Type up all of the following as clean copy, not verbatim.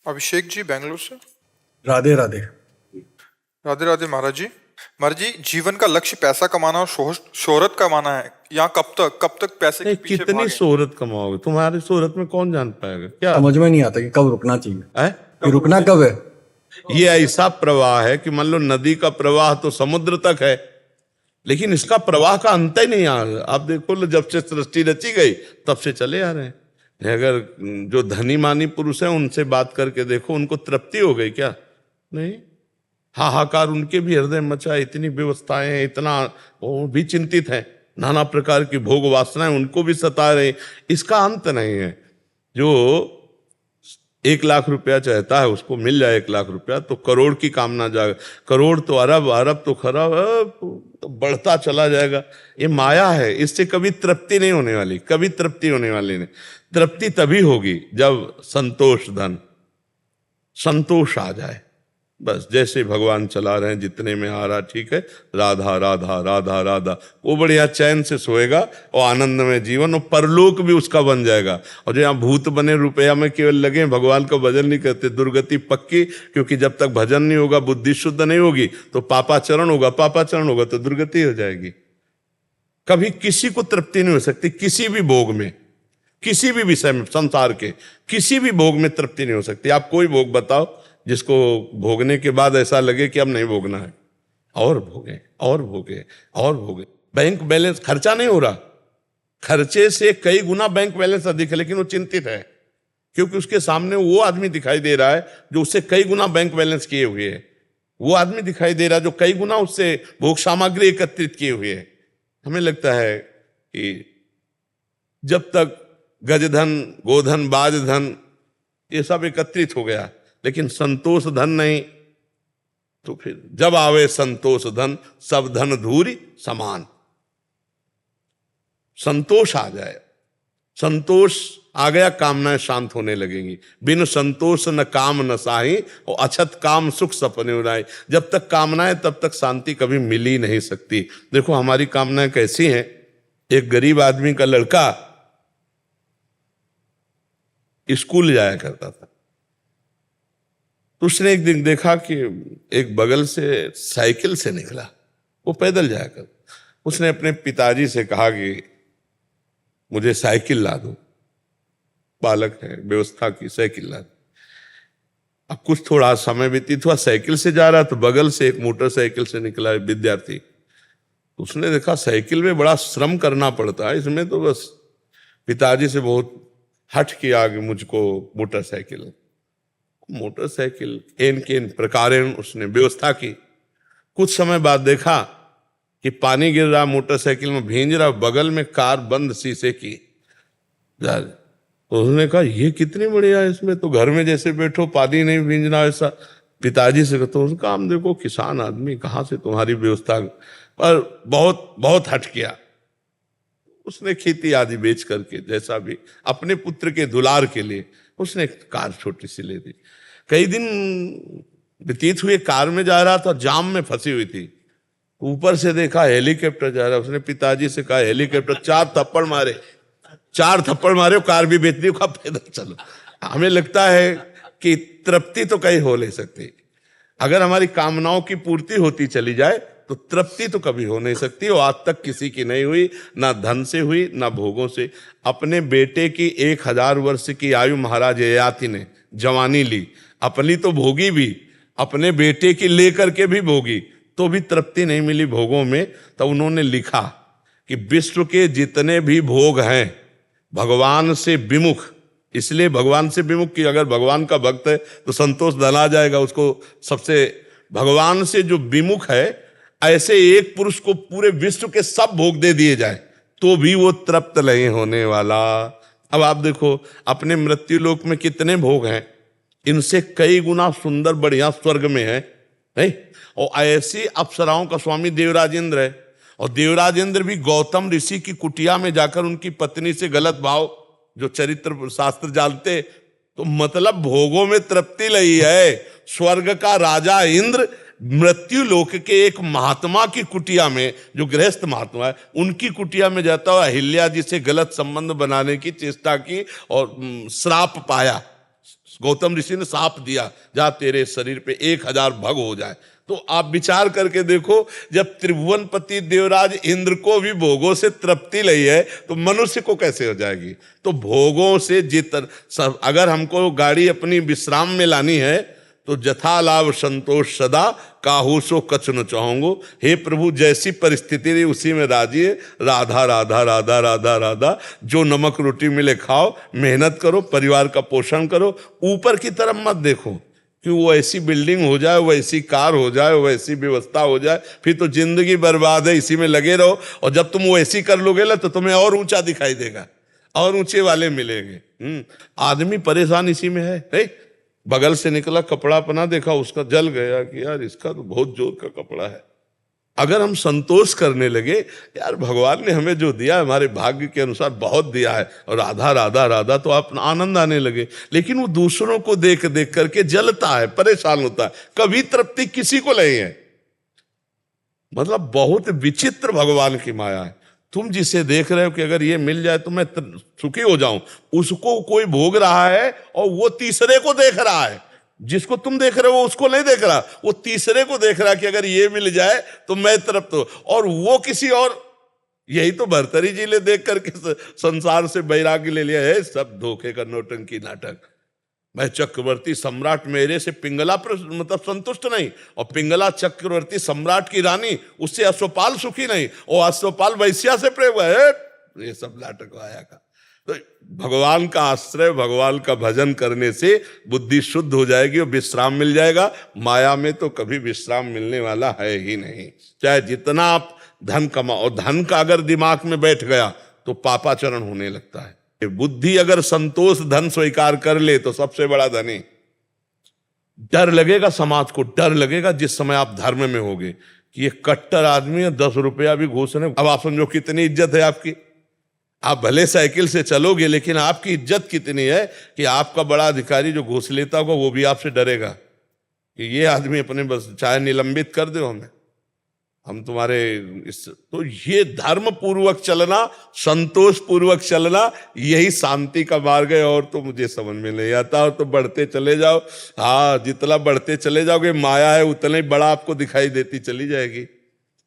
अभिषेक जी बेंगलुरु से। राधे राधे। राधे राधे महाराज जी। महाराज जी, जीवन का लक्ष्य पैसा कमाना और शोहरत कमाना है। यहाँ कब तक पैसे के नहीं, पीछे कितनी भागें? शोहरत कमाओगे? तुम्हारी शोहरत में कौन जान पाएगा क्या समझ में नहीं आता कि कब रुकना चाहिए, है? कि रुकना कब है। ये ऐसा प्रवाह है कि मान लो नदी का प्रवाह तो समुद्र तक है, लेकिन इसका प्रवाह का अंत ही नहीं आ रहा। आप देखो लो, जब से सृष्टि रची गई तब से चले आ रहे हैं। अगर जो धनी मानी पुरुष हैं उनसे बात करके देखो, उनको तृप्ति हो गई क्या? नहीं। हाहाकार उनके भी हृदय मचा, इतनी व्यवस्थाएं हैं, इतना वो भी चिंतित हैं, नाना प्रकार की भोग वासनाएं उनको भी सता रहे। इसका अंत नहीं है। जो 1 लाख रुपया चाहता है उसको मिल जाए 1 लाख रुपया तो करोड़ की कामना जाएगा, करोड़ तो अरब, अरब तो खरब, तो बढ़ता चला जाएगा। ये माया है, इससे कभी तृप्ति नहीं होने वाली, कभी तृप्ति होने वाली नहीं। तृप्ति तभी होगी जब संतोष धन, संतोष आ जाए। बस जैसे भगवान चला रहे हैं, जितने में आ रहा ठीक है, राधा राधा राधा राधा, वो बढ़िया चैन से सोएगा और आनंद में जीवन, और परलोक भी उसका बन जाएगा। और जो यहाँ भूत बने रुपया में केवल लगे, भगवान का भजन नहीं करते, दुर्गति पक्की। क्योंकि जब तक भजन नहीं होगा, बुद्धि शुद्ध नहीं होगी, तो पापाचरण होगा, पापाचरण होगा तो दुर्गति हो जाएगी। कभी किसी को तृप्ति नहीं हो सकती, किसी भी भोग में, किसी भी विषय में, संसार के किसी भी भोग में तृप्ति नहीं हो सकती। आप कोई भोग बताओ जिसको भोगने के बाद ऐसा लगे कि अब नहीं भोगना है, और भोगे और भोगे और भोगे। बैंक बैलेंस, खर्चा नहीं हो रहा, खर्चे से कई गुना बैंक बैलेंस अधिक है, लेकिन वो चिंतित है क्योंकि उसके सामने वो आदमी दिखाई दे रहा है जो उससे कई गुना बैंक बैलेंस किए हुए है। वो आदमी दिखाई दे रहा है जो कई गुना उससे भोग सामग्री एकत्रित किए हुए है। हमें लगता है कि जब तक गजधन, गोधन, बाजधन ये सब एकत्रित हो गया, लेकिन संतोष धन नहीं, तो फिर जब आवे संतोष धन, सब धन धूरी समान। संतोष आ जाए, संतोष आ गया, कामनाएं शांत होने लगेंगी। बिन संतोष न काम न साही, और अछत काम सुख सपने उड़ाए। जब तक कामनाएं तब तक शांति कभी मिल ही नहीं सकती। देखो हमारी कामनाएं कैसी हैं। एक गरीब आदमी का लड़का स्कूल जाया करता था, तो उसने एक दिन देखा कि एक बगल से साइकिल से निकला, वो पैदल जाया कर। उसने अपने पिताजी से कहा कि मुझे साइकिल ला दो, बालक है, व्यवस्था की, साइकिल ला दो। अब कुछ थोड़ा समय व्यतीत हुआ, साइकिल से जा रहा तो बगल से एक मोटरसाइकिल से निकला विद्यार्थी। उसने देखा साइकिल में बड़ा श्रम करना पड़ता है, इसमें तो बस पिताजी से बहुत हट किया कि मुझको मोटरसाइकिल एन के प्रकारेण उसने व्यवस्था की। कुछ समय बाद देखा कि पानी गिर रहा, मोटरसाइकिल में भींज रहा, बगल में कार बंद शीशे की। तो उसने कहा ये कितनी बढ़िया है, इसमें तो घर में जैसे बैठो, पानी नहीं भींजना ऐसा। पिताजी से कहते उसका काम देखो, किसान आदमी, कहाँ से तुम्हारी व्यवस्था, पर बहुत बहुत हट किया। उसने खेती आदि बेच करके जैसा भी अपने पुत्र के दुलार के लिए उसने एक कार छोटी सी ले दी। कई दिन व्यतीत हुए, कार में जा रहा था, जाम में फंसी हुई थी। ऊपर से देखा हेलीकॉप्टर जा रहा, उसने पिताजी से कहा हेलीकॉप्टर, 4 थप्पड़ मारे, कार भी बेच दी, कहा पैदल चलो। हमें लगता है कि तृप्ति तो कहीं हो नहीं सकती। अगर हमारी कामनाओं की पूर्ति होती चली जाए तो तृप्ति तो कभी हो नहीं सकती, और आज तक किसी की नहीं हुई, ना धन से हुई ना भोगों से। अपने बेटे की 1000 वर्ष की आयु महाराज ययाति ने जवानी ली, अपनी तो भोगी भी, अपने बेटे की लेकर के भी भोगी, तो भी तृप्ति नहीं मिली भोगों में। तो उन्होंने लिखा कि विश्व के जितने भी भोग हैं भगवान से विमुख, इसलिए भगवान से विमुख कि अगर भगवान का भक्त है तो संतोष धन आ जाएगा उसको। सबसे भगवान से जो विमुख है, ऐसे एक पुरुष को पूरे विश्व के सब भोग दे दिए जाए तो भी वो तृप्त नहीं होने वाला। अब आप देखो अपने मृत्यु लोक में कितने भोग हैं, इनसे कई गुना सुंदर बढ़िया स्वर्ग में है, नहीं? और ऐसी अप्सराओं का स्वामी देवराजेंद्र है, और देवराजेंद्र भी गौतम ऋषि की कुटिया में जाकर उनकी पत्नी से गलत भाव, जो चरित्र शास्त्र जानते, तो मतलब भोगों में तृप्ति नहीं है। स्वर्ग का राजा इंद्र मृत्यु लोक के एक महात्मा की कुटिया में, जो गृहस्थ महात्मा है, उनकी कुटिया में जाता हुआ अहिल्या जी से गलत संबंध बनाने की चेष्टा की और श्राप पाया। गौतम ऋषि ने साप दिया, जा तेरे शरीर पे 1000 भग हो जाए। तो आप विचार करके देखो, जब त्रिभुवनपति देवराज इंद्र को भी भोगों से तृप्ति लई है तो मनुष्य को कैसे हो जाएगी। तो भोगों से अगर हमको गाड़ी अपनी विश्राम में लानी है तो जथा लाभ संतोष सदा, काहू सो कछु न चाहूंगो। हे प्रभु, जैसी परिस्थिति रही उसी में राजी है। राधा राधा राधा राधा राधा, जो नमक रोटी मिले खाओ, मेहनत करो, परिवार का पोषण करो, ऊपर की तरफ मत देखो कि वो ऐसी बिल्डिंग हो जाए, वैसी कार हो जाए, वैसी व्यवस्था हो जाए, फिर तो जिंदगी बर्बाद है, इसी में लगे रहो। और जब तुम वो ऐसी कर लोगे ना तो तुम्हें और ऊंचा दिखाई देगा, और ऊंचे वाले मिलेंगे। आदमी परेशान इसी में है। बगल से निकला कपड़ा अपना देखा, उसका जल गया कि यार इसका तो बहुत जोर का कपड़ा है। अगर हम संतोष करने लगे, यार भगवान ने हमें जो दिया हमारे भाग्य के अनुसार बहुत दिया है, और राधा राधा राधा तो अपना आनंद आने लगे। लेकिन वो दूसरों को देख देख करके जलता है, परेशान होता है, कभी तृप्ति किसी को नहीं है। मतलब बहुत विचित्र भगवान की माया है। तुम जिसे देख रहे हो कि अगर ये मिल जाए तो मैं सुखी हो जाऊं, उसको कोई भोग रहा है और वो तीसरे को देख रहा है। जिसको तुम देख रहे हो उसको नहीं देख रहा, वो तीसरे को देख रहा कि अगर ये मिल जाए तो मैं तृप्त हो, और वो किसी और। यही तो भर्तरी जी ने देख करके संसार से वैराग्य ले लिया है। सब धोखे का नौटंकी नाटक। मैं चक्रवर्ती सम्राट, मेरे से पिंगला मतलब संतुष्ट नहीं, और पिंगला चक्रवर्ती सम्राट की रानी, उससे अश्वपाल सुखी नहीं, और अश्वपाल वैश्या से प्रेम है। ये सब नाटक आया का। तो भगवान का आश्रय, भगवान का भजन करने से बुद्धि शुद्ध हो जाएगी और विश्राम मिल जाएगा। माया में तो कभी विश्राम मिलने वाला है ही नहीं। चाहे जितना आप धन कमाओ, और धन का अगर दिमाग में बैठ गया तो पापाचरण होने लगता है। बुद्धि अगर संतोष धन स्वीकार कर ले तो सबसे बड़ा धनी। डर लगेगा समाज को, डर लगेगा जिस समय आप धर्म में होगे कि ये कट्टर आदमी है, 10 रुपया भी घूस रहे। अब आप समझो कितनी इज्जत है आपकी। आप भले साइकिल से चलोगे, लेकिन आपकी इज्जत कितनी है कि आपका बड़ा अधिकारी जो घूस लेता होगा वो भी आपसे डरेगा कि ये आदमी अपने बस चाहे निलंबित कर दो हमें, हम तुम्हारे तो ये धर्म पूर्वक चलना, संतोष पूर्वक चलना, यही शांति का मार्ग है। और तो मुझे समझ में नहीं आता। और तो बढ़ते चले जाओ, हाँ, जितना बढ़ते चले जाओगे माया है उतना ही बड़ा आपको दिखाई देती चली जाएगी।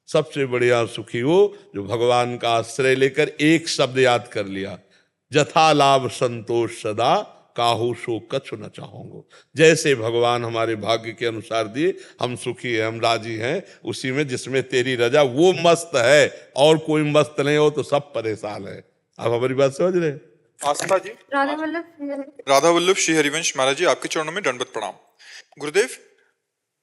सबसे बढ़िया सुखी हो जो भगवान का आश्रय लेकर एक शब्द याद कर लिया, जथा लाभ संतोष सदा, काहू सो कछु न चाहूंगो। जैसे भगवान हमारे भाग्य के अनुसार दिए, हम सुखी हैं, हम राजी हैं उसी में जिसमें तेरी रजा। वो मस्त है और कोई मस्त नहीं हो तो सब परेशान है। आप हमारी बात समझ रहे हैं? आस्था जी। राधा वल्लभ श्री हरिवंश महाराज जी, आपके चरणों में दंडवत प्रणाम। गुरुदेव,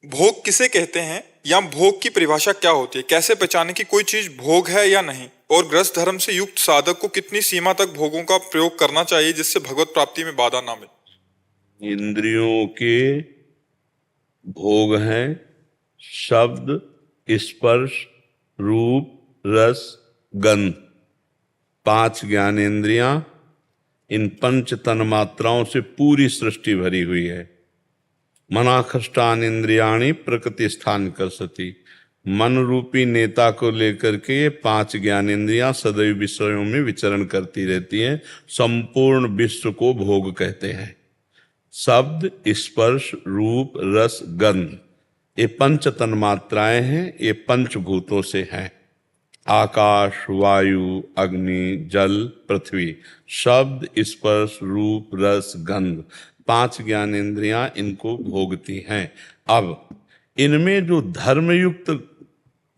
भोग किसे कहते हैं या भोग की परिभाषा क्या होती है? कैसे पहचाने कि कोई चीज भोग है या नहीं? और गृहस्थ धर्म से युक्त साधक को कितनी सीमा तक भोगों का प्रयोग करना चाहिए जिससे भगवत प्राप्ति में बाधा ना मिले? इंद्रियों के भोग हैं शब्द, स्पर्श, रूप, रस, गंध। 5 ज्ञानेंद्रियां, इन 5 तन मात्राओं से पूरी सृष्टि भरी हुई है। मनाखष्टान इंद्रियाणी प्रकृति स्थान कर सती। मन रूपी नेता को लेकर के ये 5 ज्ञानेंद्रियां सदैव विषयों में विचरण करती रहती हैं। संपूर्ण विश्व को भोग कहते हैं। शब्द, स्पर्श, रूप, रस, गंध, ये 5 तन मात्राएं हैं। ये 5 भूतों से हैं। आकाश, वायु, अग्नि, जल, पृथ्वी। शब्द, स्पर्श, रूप, रस, गंध, 5 ज्ञानेंद्रियां इनको भोगती हैं। अब इनमें जो धर्मयुक्त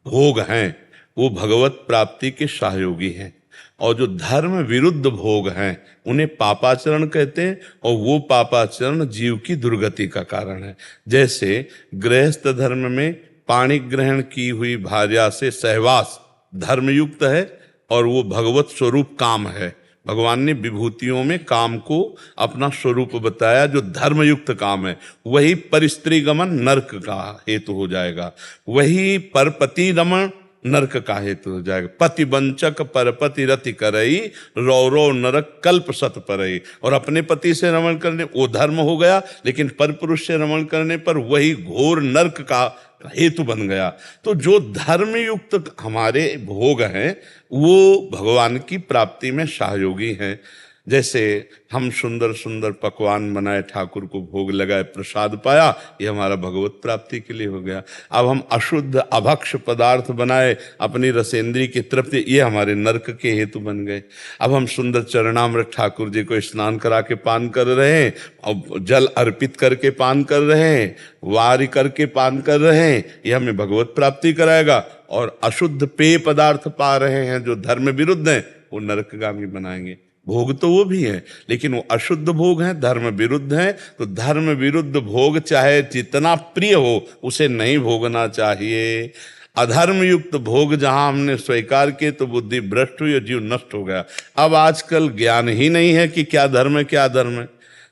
भोग हैं वो भगवत प्राप्ति के सहयोगी हैं, और जो धर्म विरुद्ध भोग हैं उन्हें पापाचरण कहते हैं, और वो पापाचरण जीव की दुर्गति का कारण है। जैसे गृहस्थ धर्म में पाणी ग्रहण की हुई भार्या से सहवास धर्मयुक्त है, और वो भगवत स्वरूप काम है। भगवान ने विभूतियों में काम को अपना स्वरूप बताया जो धर्मयुक्त काम है। वही परिस्त्री गमन नरक का हेतु हो जाएगा, वही परपति रमण नरक का हेतु हो जाएगा। पति वंचक परपति रति करई, रौरव नरक कल्प सत परई। और अपने पति से रमण करने वो धर्म हो गया, लेकिन परपुरुष से रमण करने पर वही घोर नरक का हेतु बन गया। तो जो धर्मयुक्त हमारे भोग हैं वो भगवान की प्राप्ति में सहयोगी हैं। जैसे हम सुंदर सुंदर पकवान बनाए, ठाकुर को भोग लगाए, प्रसाद पाया, ये हमारा भगवत प्राप्ति के लिए हो गया। अब हम अशुद्ध अभक्ष पदार्थ बनाए अपनी रसेंद्री की तृप्ति, ये हमारे नरक के हेतु बन गए। अब हम सुंदर चरणामृत ठाकुर जी को स्नान करा के पान कर रहे हैं, अब जल अर्पित करके पान कर रहे हैं, वारी करके पान कर रहे हैं, ये हमें भगवत प्राप्ति कराएगा। और अशुद्ध पेय पदार्थ पा रहे हैं जो धर्म विरुद्ध हैं, वो नरकगामी बनाएंगे। भोग तो वो भी हैं, लेकिन वो अशुद्ध भोग हैं, धर्म विरुद्ध हैं। तो धर्म विरुद्ध भोग चाहे जितना प्रिय हो, उसे नहीं भोगना चाहिए। अधर्म युक्त भोग जहां हमने स्वीकार किए तो बुद्धि भ्रष्ट हुई और जीव नष्ट हो गया। अब आजकल ज्ञान ही नहीं है कि क्या धर्म है क्या अधर्म है।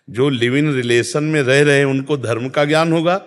जो लिव इन रिलेशन में रह रहे हैं उनको धर्म का ज्ञान होगा,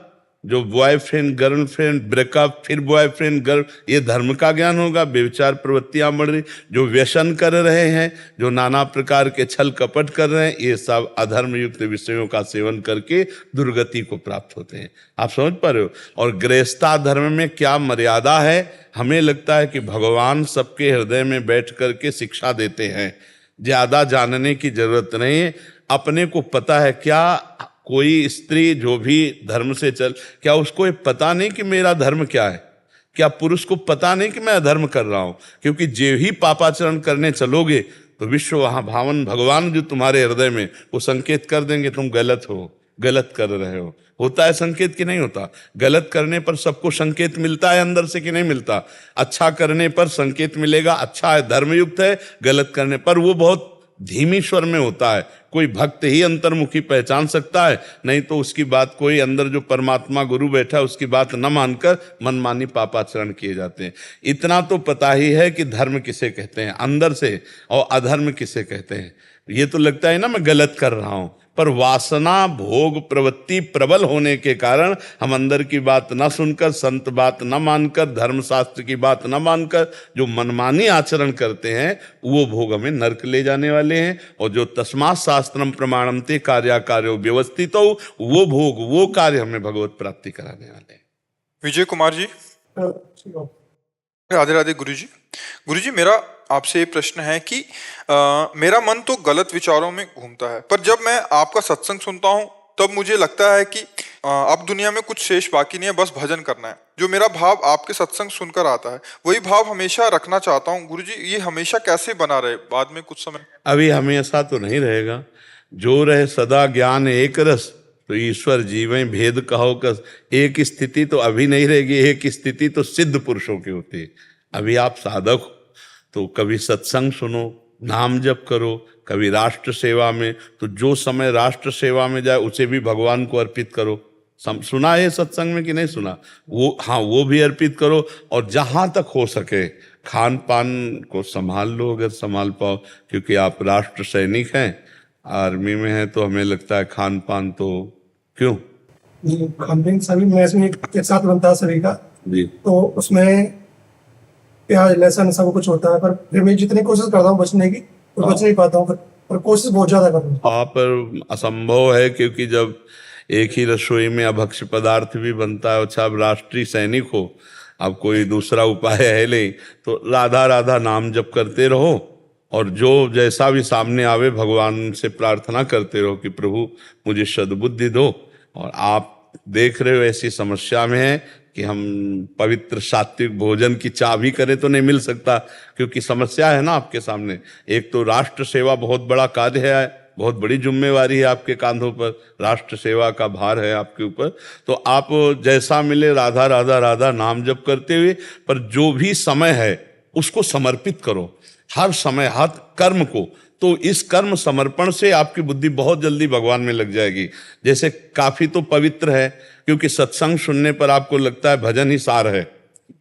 जो बॉयफ्रेंड गर्लफ्रेंड ब्रेकअप फिर बॉयफ्रेंड गर्ल, ये धर्म का ज्ञान होगा। व्यभिचार प्रवृत्तियां बढ़ रही, जो व्यसन कर रहे हैं, जो नाना प्रकार के छल कपट कर रहे हैं, ये सब अधर्म युक्त विषयों का सेवन करके दुर्गति को प्राप्त होते हैं। आप समझ पा रहे हो। और गृहस्था धर्म में क्या मर्यादा है, हमें लगता है कि भगवान सबके हृदय में बैठ करके शिक्षा देते हैं, ज्यादा जानने की जरूरत नहीं है। अपने को पता है। क्या कोई स्त्री जो भी धर्म से चल, क्या उसको ये पता नहीं कि मेरा धर्म क्या है? क्या पुरुष को पता नहीं कि मैं अधर्म कर रहा हूं? क्योंकि जो ही पापाचरण करने चलोगे तो विश्व वहां भावन भगवान जो तुम्हारे हृदय में, वो संकेत कर देंगे तुम गलत हो, गलत कर रहे हो। होता है संकेत कि नहीं होता? गलत करने पर सबको संकेत मिलता है अंदर से कि नहीं मिलता? अच्छा करने पर संकेत मिलेगा, अच्छा है, धर्मयुक्त है। गलत करने पर वो बहुत धीमी स्वर में होता है। कोई भक्त ही अंतर्मुखी पहचान सकता है, नहीं तो उसकी बात कोई अंदर जो परमात्मा गुरु बैठा है उसकी बात न मानकर मनमानी पापाचरण किए जाते हैं। इतना तो पता ही है कि धर्म किसे कहते हैं अंदर से, और अधर्म किसे कहते हैं। ये तो लगता है ना मैं गलत कर रहा हूं, पर वासना भोग प्रवृत्ति प्रबल होने के कारण हम अंदर की बात न सुनकर, संत बात न मानकर, धर्मशास्त्र की बात न मानकर जो मनमानी आचरण करते हैं, वो भोग हमें नरक ले जाने वाले हैं। और जो तस्मात् शास्त्रम प्रमाणम ते कार्याकार्यो व्यवस्थितो, वो भोग वो कार्य हमें भगवत प्राप्ति कराने वाले हैं। विजय कुमार जी। राधे राधे गुरु जी। गुरु जी, मेरा आपसे ये प्रश्न है कि मेरा मन तो गलत विचारों में घूमता है, पर जब मैं आपका सत्संग सुनता हूँ तब मुझे लगता है कि अब दुनिया में कुछ शेष बाकी नहीं है, बस भजन करना है। जो मेरा भाव आपके सत्संग सुनकर आता है वही भाव हमेशा रखना चाहता हूँ। गुरु जी, ये हमेशा कैसे बना रहे बाद में कुछ समय? अभी हमेशा तो नहीं रहेगा। जो रहे सदा ज्ञान एक रस, तो ईश्वर जीवें भेद कहो कस। एक स्थिति तो अभी नहीं रहेगी, एक स्थिति तो सिद्ध पुरुषों की होती है। अभी आप साधक हो तो कभी सत्संग सुनो, नाम जप करो, कभी राष्ट्र सेवा में, तो जो समय राष्ट्र सेवा में जाए उसे भी भगवान को अर्पित करो। सुना है सत्संग में कि नहीं सुना? वो हाँ, वो भी अर्पित करो। और जहां तक हो सके खान पान को संभाल लो, अगर संभाल पाओ, क्योंकि आप राष्ट्र सैनिक हैं, आर्मी में हैं, तो हमें लगता है खान पान तो क्यों खान पीन सभी मैच में एक साथ बनता है सभी का जी, तो उसमें प्याज लहसुन सब कुछ होता है, पर फिर मैं जितनी कोशिश करता हूँ बचने की, तो बच नहीं पाता हूँ, पर कोशिश बहुत ज्यादा कर रहा हूँ। वहाँ पर असंभव है, क्योंकि जब एक ही रसोई में अभक्ष्य पदार्थ भी बनता है। अच्छा, अब राष्ट्रीय सैनिक हो, अब कोई दूसरा उपाय है नहीं, तो राधा राधा नाम जप करते रहो, और जो जैसा भी सामने आवे भगवान से प्रार्थना करते रहो कि प्रभु मुझे सद्बुद्धि दो। और आप देख रहे हो ऐसी समस्या में है कि हम पवित्र सात्विक भोजन की चाह भी करें तो नहीं मिल सकता, क्योंकि समस्या है ना आपके सामने। एक तो राष्ट्र सेवा बहुत बड़ा कार्य है, बहुत बड़ी जिम्मेवारी है आपके कांधों पर, राष्ट्र सेवा का भार है आपके ऊपर। तो आप जैसा मिले राधा राधा राधा नाम जप करते हुए, पर जो भी समय है उसको समर्पित करो, हर समय हर कर्म को। तो इस कर्म समर्पण से आपकी बुद्धि बहुत जल्दी भगवान में लग जाएगी। जैसे काफी तो पवित्र है, क्योंकि सत्संग सुनने पर आपको लगता है भजन ही सार है,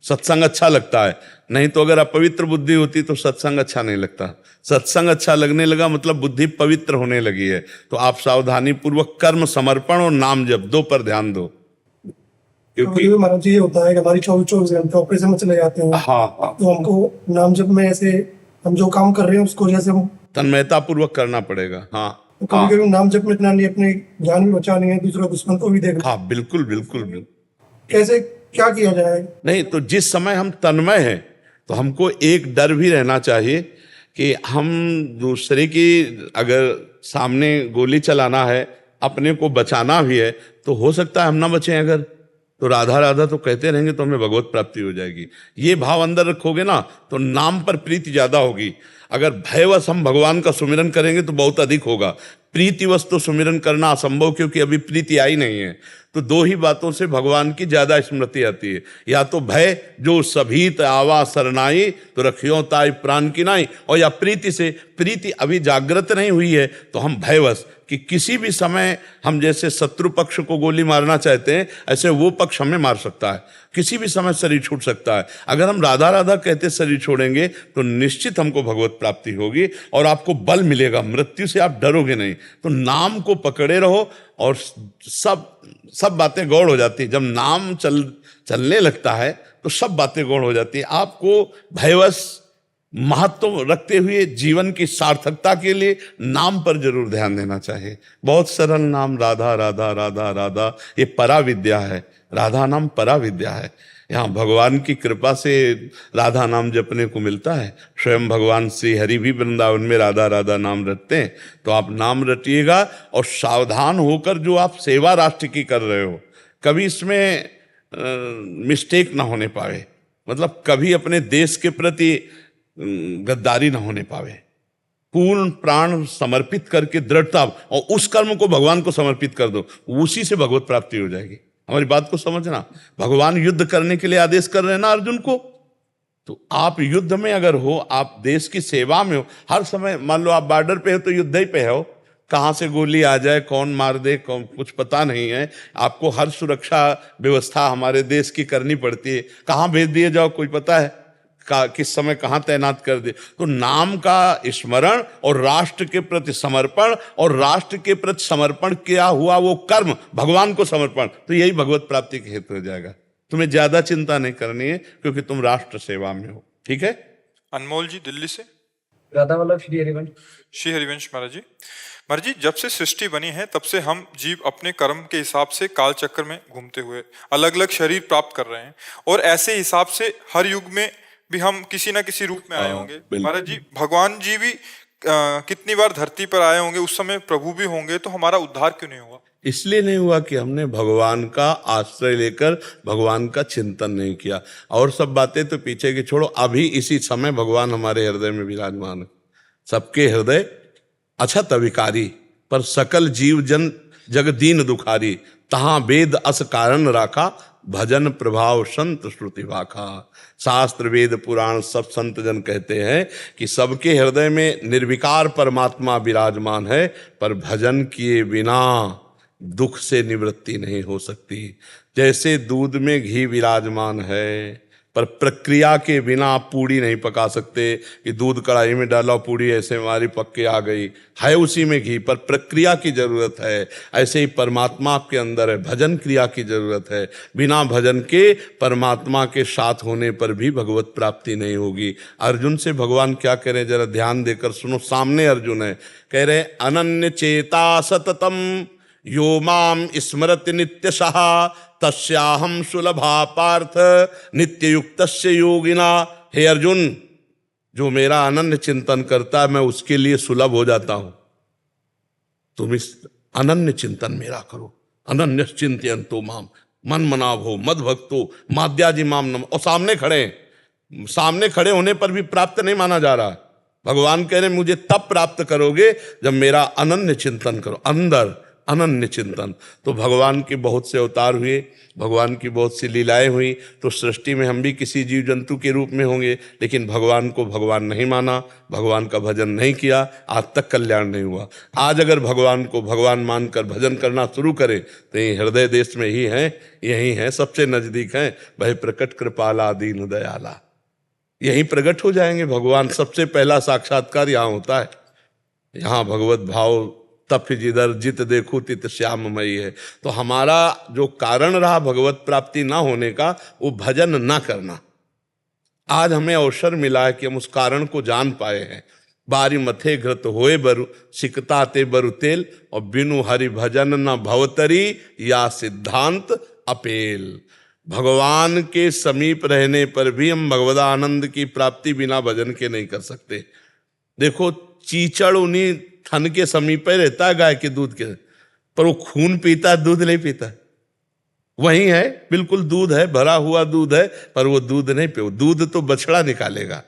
सत्संग अच्छा लगता है। नहीं तो अगर अपवित्र बुद्धि होती तो सत्संग अच्छा नहीं लगता। सत्संग अच्छा लगने लगा मतलब बुद्धि पवित्र होने लगी है। तो आप सावधानी पूर्वक कर्म समर्पण और नाम जप दो पर ध्यान दो, क्योंकि महाराज जी ये होता है कि हमारी 24 घंटे ऑपरेशन में चले जाते हैं। हाँ, तो हमको नाम जप में ऐसे हम जो काम कर रहे हैं उसको जैसे हम तन्मयता पूर्वक करना पड़ेगा। हाँ, तो कभी कभी नाम जप में इतना नहीं, अपने जान भी बचानी है, दूसरा दुश्मन को भी देखना। हाँ, बिल्कुल बिल्कुल बिल्कुल। कैसे क्या किया जाए? नहीं तो जिस समय हम तन्मय हैं तो हमको एक डर भी रहना चाहिए कि हम दूसरे की अगर सामने गोली चलाना है, अपने को बचाना भी है, तो हो सकता है हम ना बचें अगर, तो राधा राधा तो कहते रहेंगे तो हमें भगवत प्राप्ति हो जाएगी। ये भाव अंदर रखोगे ना तो नाम पर प्रीति ज्यादा होगी। अगर भयवश हम भगवान का सुमिरन करेंगे तो बहुत अधिक होगा। प्रीतिवश तो सुमिरन करना असंभव, क्योंकि अभी प्रीति आई नहीं है। तो दो ही बातों से भगवान की ज्यादा स्मृति आती है, या तो भय जो सभीत आवा सरनाई तो रखियो ताई प्राण की नाई, और या प्रीति से, प्रीति अभी जागृत नहीं हुई है तो हम भयवश कि किसी भी समय हम जैसे शत्रु पक्ष को गोली मारना चाहते हैं, ऐसे वो पक्ष हमें मार सकता है, किसी भी समय शरीर छूट सकता है। अगर हम राधा राधा कहते शरीर छोड़ेंगे तो निश्चित हमको भगवत प्राप्ति होगी और आपको बल मिलेगा, मृत्यु से आप डरोगे नहीं। तो नाम को पकड़े रहो और सब बातें गौड़ हो जाती है। जब नाम चलने लगता है तो सब बातें गौड़ हो जाती है। आपको भयवश महत्व रखते हुए जीवन की सार्थकता के लिए नाम पर जरूर ध्यान देना चाहिए। बहुत सरल नाम राधा राधा राधा राधा, ये पराविद्या है। राधा नाम पराविद्या है। यहाँ भगवान की कृपा से राधा नाम जपने को मिलता है। स्वयं भगवान श्री हरि भी वृंदावन में राधा राधा नाम रटते हैं। तो आप नाम रटिएगा और सावधान होकर जो आप सेवा राष्ट्र की कर रहे हो, कभी इसमें मिस्टेक ना होने पावे, मतलब कभी अपने देश के प्रति गद्दारी ना होने पावे। पूर्ण प्राण समर्पित करके दृढ़ता, और उस कर्म को भगवान को समर्पित कर दो, उसी से भगवत प्राप्ति हो जाएगी। हमारी बात को समझना। भगवान युद्ध करने के लिए आदेश कर रहे हैं ना अर्जुन को, तो आप युद्ध में अगर हो, आप देश की सेवा में हो, हर समय मान लो आप बॉर्डर पे हो तो युद्ध ही पे हो, कहाँ से गोली आ जाए, कौन मार दे, कौन, कुछ पता नहीं है। आपको हर सुरक्षा व्यवस्था हमारे देश की करनी पड़ती है। कहाँ भेज दिए जाओ कोई पता है, किस समय कहाँ तैनात कर दे। तो नाम का स्मरण और राष्ट्र के प्रति समर्पण, और राष्ट्र के प्रति समर्पण किया हुआ वो कर्म भगवान को समर्पण, तो यही भगवत प्राप्ति के हेतु हो जाएगा। तुम्हें ज्यादा चिंता नहीं करनी है, क्योंकि तुम राष्ट्र सेवा में हो। ठीक है। अनमोल जी दिल्ली से। राधा वल्लभ श्री हरिवंश। श्री हरिवंश महाराज जी। महाराज जी, जब से सृष्टि बनी है तब से हम जीव अपने कर्म के हिसाब से काल चक्र में घूमते हुए अलग अलग शरीर प्राप्त कर रहे हैं, और ऐसे हिसाब से हर युग में भी हम किसी ना किसी रूप में आए होंगे। महाराज जी, भगवान जी भी कितनी बार धरती पर आए होंगे, उस समय प्रभु भी होंगे, तो हमारा उद्धार क्यों नहीं हुआ? इसलिए नहीं हुआ कि हमने भगवान का आश्रय लेकर भगवान का चिंतन नहीं किया। और सब बातें तो पीछे की छोड़ो, अभी इसी समय भगवान हमारे हृदय में विराजमान है। सबके हृदय अछत अविकारी, पर सकल जीव जन जग दीन दुखारी, तहां वेद अस कारण राखा, भजन प्रभाव संत श्रुति वाखा। शास्त्र वेद पुराण सब संत जन कहते हैं कि सबके हृदय में निर्विकार परमात्मा विराजमान है, पर भजन किए बिना दुख से निवृत्ति नहीं हो सकती। जैसे दूध में घी विराजमान है, पर प्रक्रिया के बिना आप पूड़ी नहीं पका सकते कि दूध कढ़ाई में डाला पूड़ी ऐसे हमारी पक के आ गई, है उसी में घी, पर प्रक्रिया की जरूरत है। ऐसे ही परमात्मा आपके अंदर है, भजन क्रिया की जरूरत है। बिना भजन के परमात्मा के साथ होने पर भी भगवत प्राप्ति नहीं होगी। अर्जुन से भगवान क्या कह रहे हैं, जरा ध्यान देकर सुनो। सामने अर्जुन है, कह रहे अनन्य चेता सततम यो माम स्मरति नित्यशः, तस्याहम सुलभा पार्थ नित्य युक्तस्य योगिना। हे अर्जुन, जो मेरा अनन्य चिंतन करता है मैं उसके लिए सुलभ हो जाता हूं। तुम इस अनन्य चिंतन मेरा करो। अनन्य चिंतयन्तो माम मन मनाव हो मद भक्तो माद्याजी माम नम। और सामने खड़े होने पर भी प्राप्त नहीं माना जा रहा। भगवान कह रहे मुझे तब प्राप्त करोगे जब मेरा अनन्य चिंतन करो, अंदर अनन्य चिंतन। तो भगवान के बहुत से अवतार हुए, भगवान की बहुत सी लीलाएं हुई, तो सृष्टि में हम भी किसी जीव जंतु के रूप में होंगे, लेकिन भगवान को भगवान नहीं माना, भगवान का भजन नहीं किया, आज तक कल्याण नहीं हुआ। आज अगर भगवान को भगवान मानकर भजन करना शुरू करें तो ये हृदय देश में ही हैं, यही हैं, सबसे नजदीक हैं। वह प्रकट कृपाला दीन दयाला, यहीं प्रकट हो जाएंगे भगवान। सबसे पहला साक्षात्कार यहाँ होता है। यहाँ भगवत भाव तप जिधर जित देखो तित श्याममयी है। तो हमारा जो कारण रहा भगवत प्राप्ति ना होने का, वो भजन ना करना। आज हमें अवसर मिला है कि हम उस कारण को जान पाए हैं। बारी मथे घृत होए बरु सिकता ते बरु तेल, और बिनु हरि भजन न भवतरी या सिद्धांत अपेल। भगवान के समीप रहने पर भी हम भगवदानंद की प्राप्ति बिना भजन के नहीं कर सकते। देखो चीचड़ उन्हीं थन के समीप ही रहता है गाय के दूध के, पर वो खून पीता है, दूध नहीं पीता। वही है, बिल्कुल दूध है, भरा हुआ दूध है, पर वो दूध नहीं पे, दूध तो बछड़ा निकालेगा।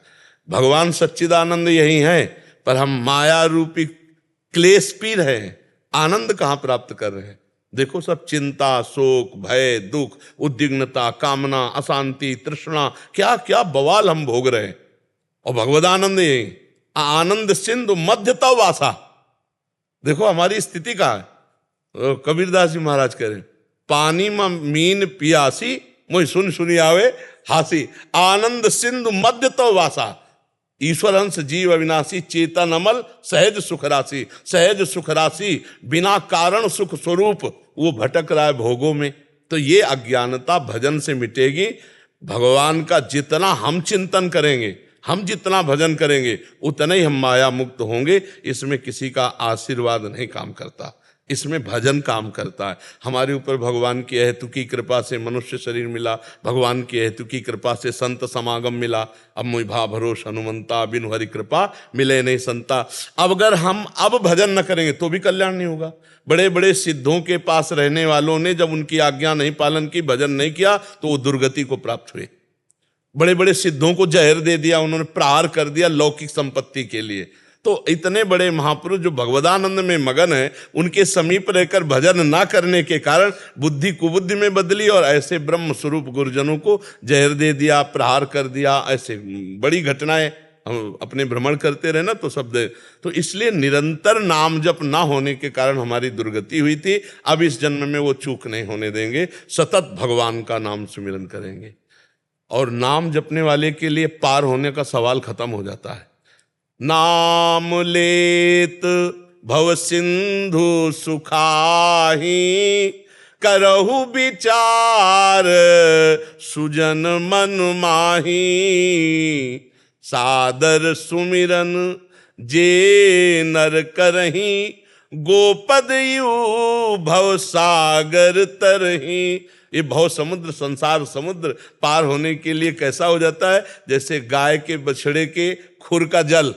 भगवान सच्चिदानंद यही है, पर हम माया रूपी क्लेश पी रहे हैं, आनंद कहां प्राप्त कर रहे हैं। देखो सब चिंता, शोक, भय, दुख, उद्विग्नता, कामना, अशांति, तृष्णा, क्या क्या बवाल हम भोग रहे हैं। और भगवदानंद यही, आनंद सिंधु मध्यता वासा। देखो हमारी स्थिति का है। कबीरदास जी महाराज कह रहे, पानी में मीन पियासी, मुझे सुन सुनी आवे हासी, आनंद सिंधु मध्य तो वासा, ईश्वर अंश जीव अविनाशी, चेतन अमल सहज सुख राशि। सहज सुख राशि बिना कारण सुख स्वरूप, वो भटक रहा है भोगों में। तो ये अज्ञानता भजन से मिटेगी। भगवान का जितना हम चिंतन करेंगे, हम जितना भजन करेंगे, उतना ही हम माया मुक्त होंगे। इसमें किसी का आशीर्वाद नहीं काम करता, इसमें भजन काम करता है। हमारे ऊपर भगवान की अहेतु की कृपा से मनुष्य शरीर मिला, भगवान की अहेतु की कृपा से संत समागम मिला। अब मुझ भा भरोस हनुमंता, बिनु हरि कृपा मिले नहीं संता। अब अगर हम अब भजन न करेंगे तो भी कल्याण नहीं होगा। बड़े बड़े सिद्धों के पास रहने वालों ने जब उनकी आज्ञा नहीं पालन की, भजन नहीं किया, तो वो दुर्गति को प्राप्त हुए। बड़े बड़े सिद्धों को जहर दे दिया, उन्होंने प्रहार कर दिया लौकिक संपत्ति के लिए। तो इतने बड़े महापुरुष जो भगवदानंद में मगन है, उनके समीप रहकर भजन ना करने के कारण बुद्धि कुबुद्धि में बदली और ऐसे ब्रह्म स्वरूप गुरुजनों को जहर दे दिया, प्रहार कर दिया। ऐसे बड़ी घटनाएं हम अपने भ्रमण करते रहे ना, तो शब्द। तो इसलिए निरंतर नाम जप ना होने के कारण हमारी दुर्गति हुई थी। अब इस जन्म में वो चूक नहीं होने देंगे, सतत भगवान का नाम सुमिरन करेंगे। और नाम जपने वाले के लिए पार होने का सवाल खत्म हो जाता है। नाम लेत भव सिंधु सुखाही, करहु विचार सुजन मन माही। सादर सुमिरन जे नर करही, गोपद यू भव सागर तरही। ये भव समुद्र, संसार समुद्र पार होने के लिए कैसा हो जाता है, जैसे गाय के बछड़े के खुर का जल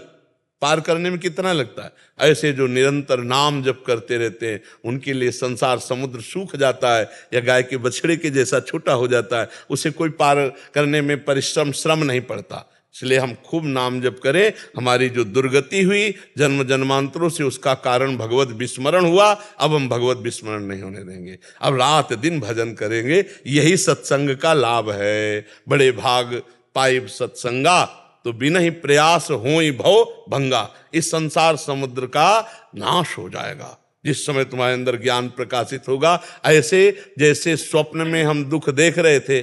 पार करने में कितना लगता है, ऐसे जो निरंतर नाम जप करते रहते हैं उनके लिए संसार समुद्र सूख जाता है, या गाय के बछड़े के जैसा छोटा हो जाता है। उसे कोई पार करने में परिश्रम श्रम नहीं पड़ता। इसलिए हम खूब नाम जप करें। हमारी जो दुर्गति हुई जन्म जन्मांतरों से, उसका कारण भगवत विस्मरण हुआ। अब हम भगवत विस्मरण नहीं होने देंगे, अब रात दिन भजन करेंगे। यही सत्संग का लाभ है। बड़े भाग पाइब सत्संगा, तो बिना ही प्रयास होई भव भंगा। इस संसार समुद्र का नाश हो जाएगा जिस समय तुम्हारे अंदर ज्ञान प्रकाशित होगा। ऐसे जैसे स्वप्न में हम दुख देख रहे थे,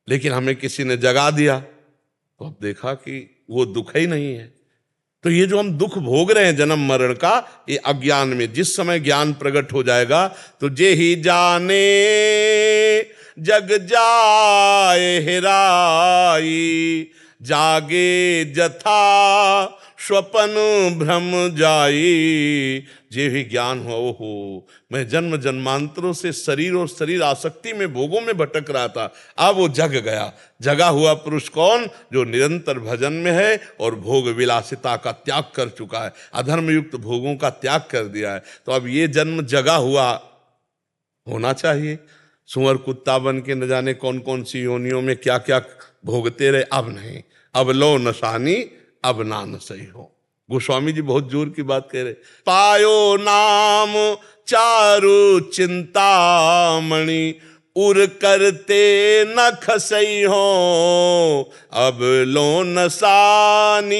लेकिन हमें किसी ने जगा दिया, तो अब देखा कि वो दुख ही नहीं है। तो ये जो हम दुख भोग रहे हैं जन्म मरण का, ये अज्ञान में। जिस समय ज्ञान प्रकट हो जाएगा, तो जे ही जाने जग जाए हेराई, जागे जथा स्वपन भ्रम जाई। जे भी ज्ञान हो, मैं जन्म जन्मांतरों से शरीर और शरीर आसक्ति में, भोगों में भटक रहा था, अब वो जग गया। जगा हुआ पुरुष कौन? जो निरंतर भजन में है और भोग विलासिता का त्याग कर चुका है, अधर्म युक्त भोगों का त्याग कर दिया है। तो अब ये जन्म जगा हुआ होना चाहिए। सुअर कुत्ता बन के न जाने कौन कौन सी योनियों में क्या क्या भोगते रहे। अब नहीं, अब लो नशानी, अब ना न सही हो। गोस्वामी जी बहुत जोर की बात कह रहे। पायो नाम चारु चिंतामणि, उर करते न खसई हो। अब लो नसानी,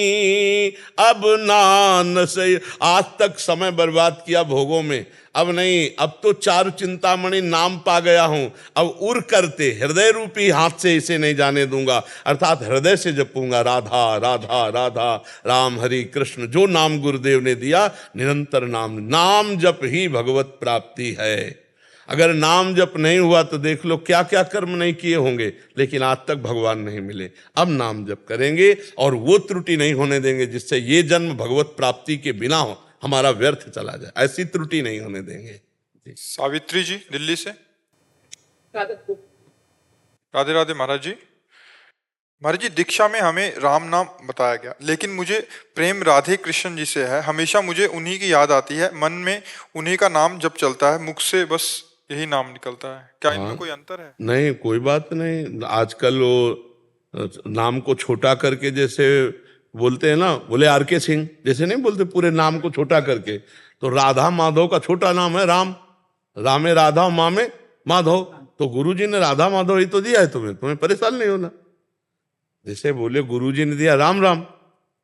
अब ना न सही। आज तक समय बर्बाद किया भोगों में, अब नहीं, अब तो चारु चिंतामणि नाम पा गया हूं। अब उर करते, हृदय रूपी हाथ से इसे नहीं जाने दूंगा, अर्थात हृदय से जपूंगा राधा राधा राधा, राम हरि कृष्ण। जो नाम गुरुदेव ने दिया, निरंतर नाम, नाम जप ही भगवत प्राप्ति है। अगर नाम जप नहीं हुआ तो देख लो क्या क्या कर्म नहीं किए होंगे, लेकिन आज तक भगवान नहीं मिले। अब नाम जप करेंगे और वो त्रुटि नहीं होने देंगे जिससे ये जन्म भगवत प्राप्ति के बिना हो हमारा व्यर्थ चला जाए। ऐसी त्रुटि नहीं होने देंगे। सावित्री जी दिल्ली से। राधे राधे महाराज जी। महाराज जी, दीक्षा में हमें राम नाम बताया गया, लेकिन मुझे प्रेम राधे कृष्ण जी से है। हमेशा मुझे उन्हीं की याद आती है, मन में उन्हीं का नाम जब चलता है, मुख से बस यही नाम निकलता है। क्या इनमें कोई अंतर है? नहीं, कोई बात नहीं। आजकल वो नाम को छोटा करके जैसे बोलते हैं ना, बोले आर के सिंह, जैसे नहीं बोलते पूरे नाम को छोटा करके, तो राधा माधव का छोटा नाम है राम। रामे राधा, मामे माधव। तो गुरुजी ने राधा माधव ही तो दिया है तुम्हें, तुम्हें परेशान नहीं होना। जैसे बोले गुरुजी ने दिया राम राम,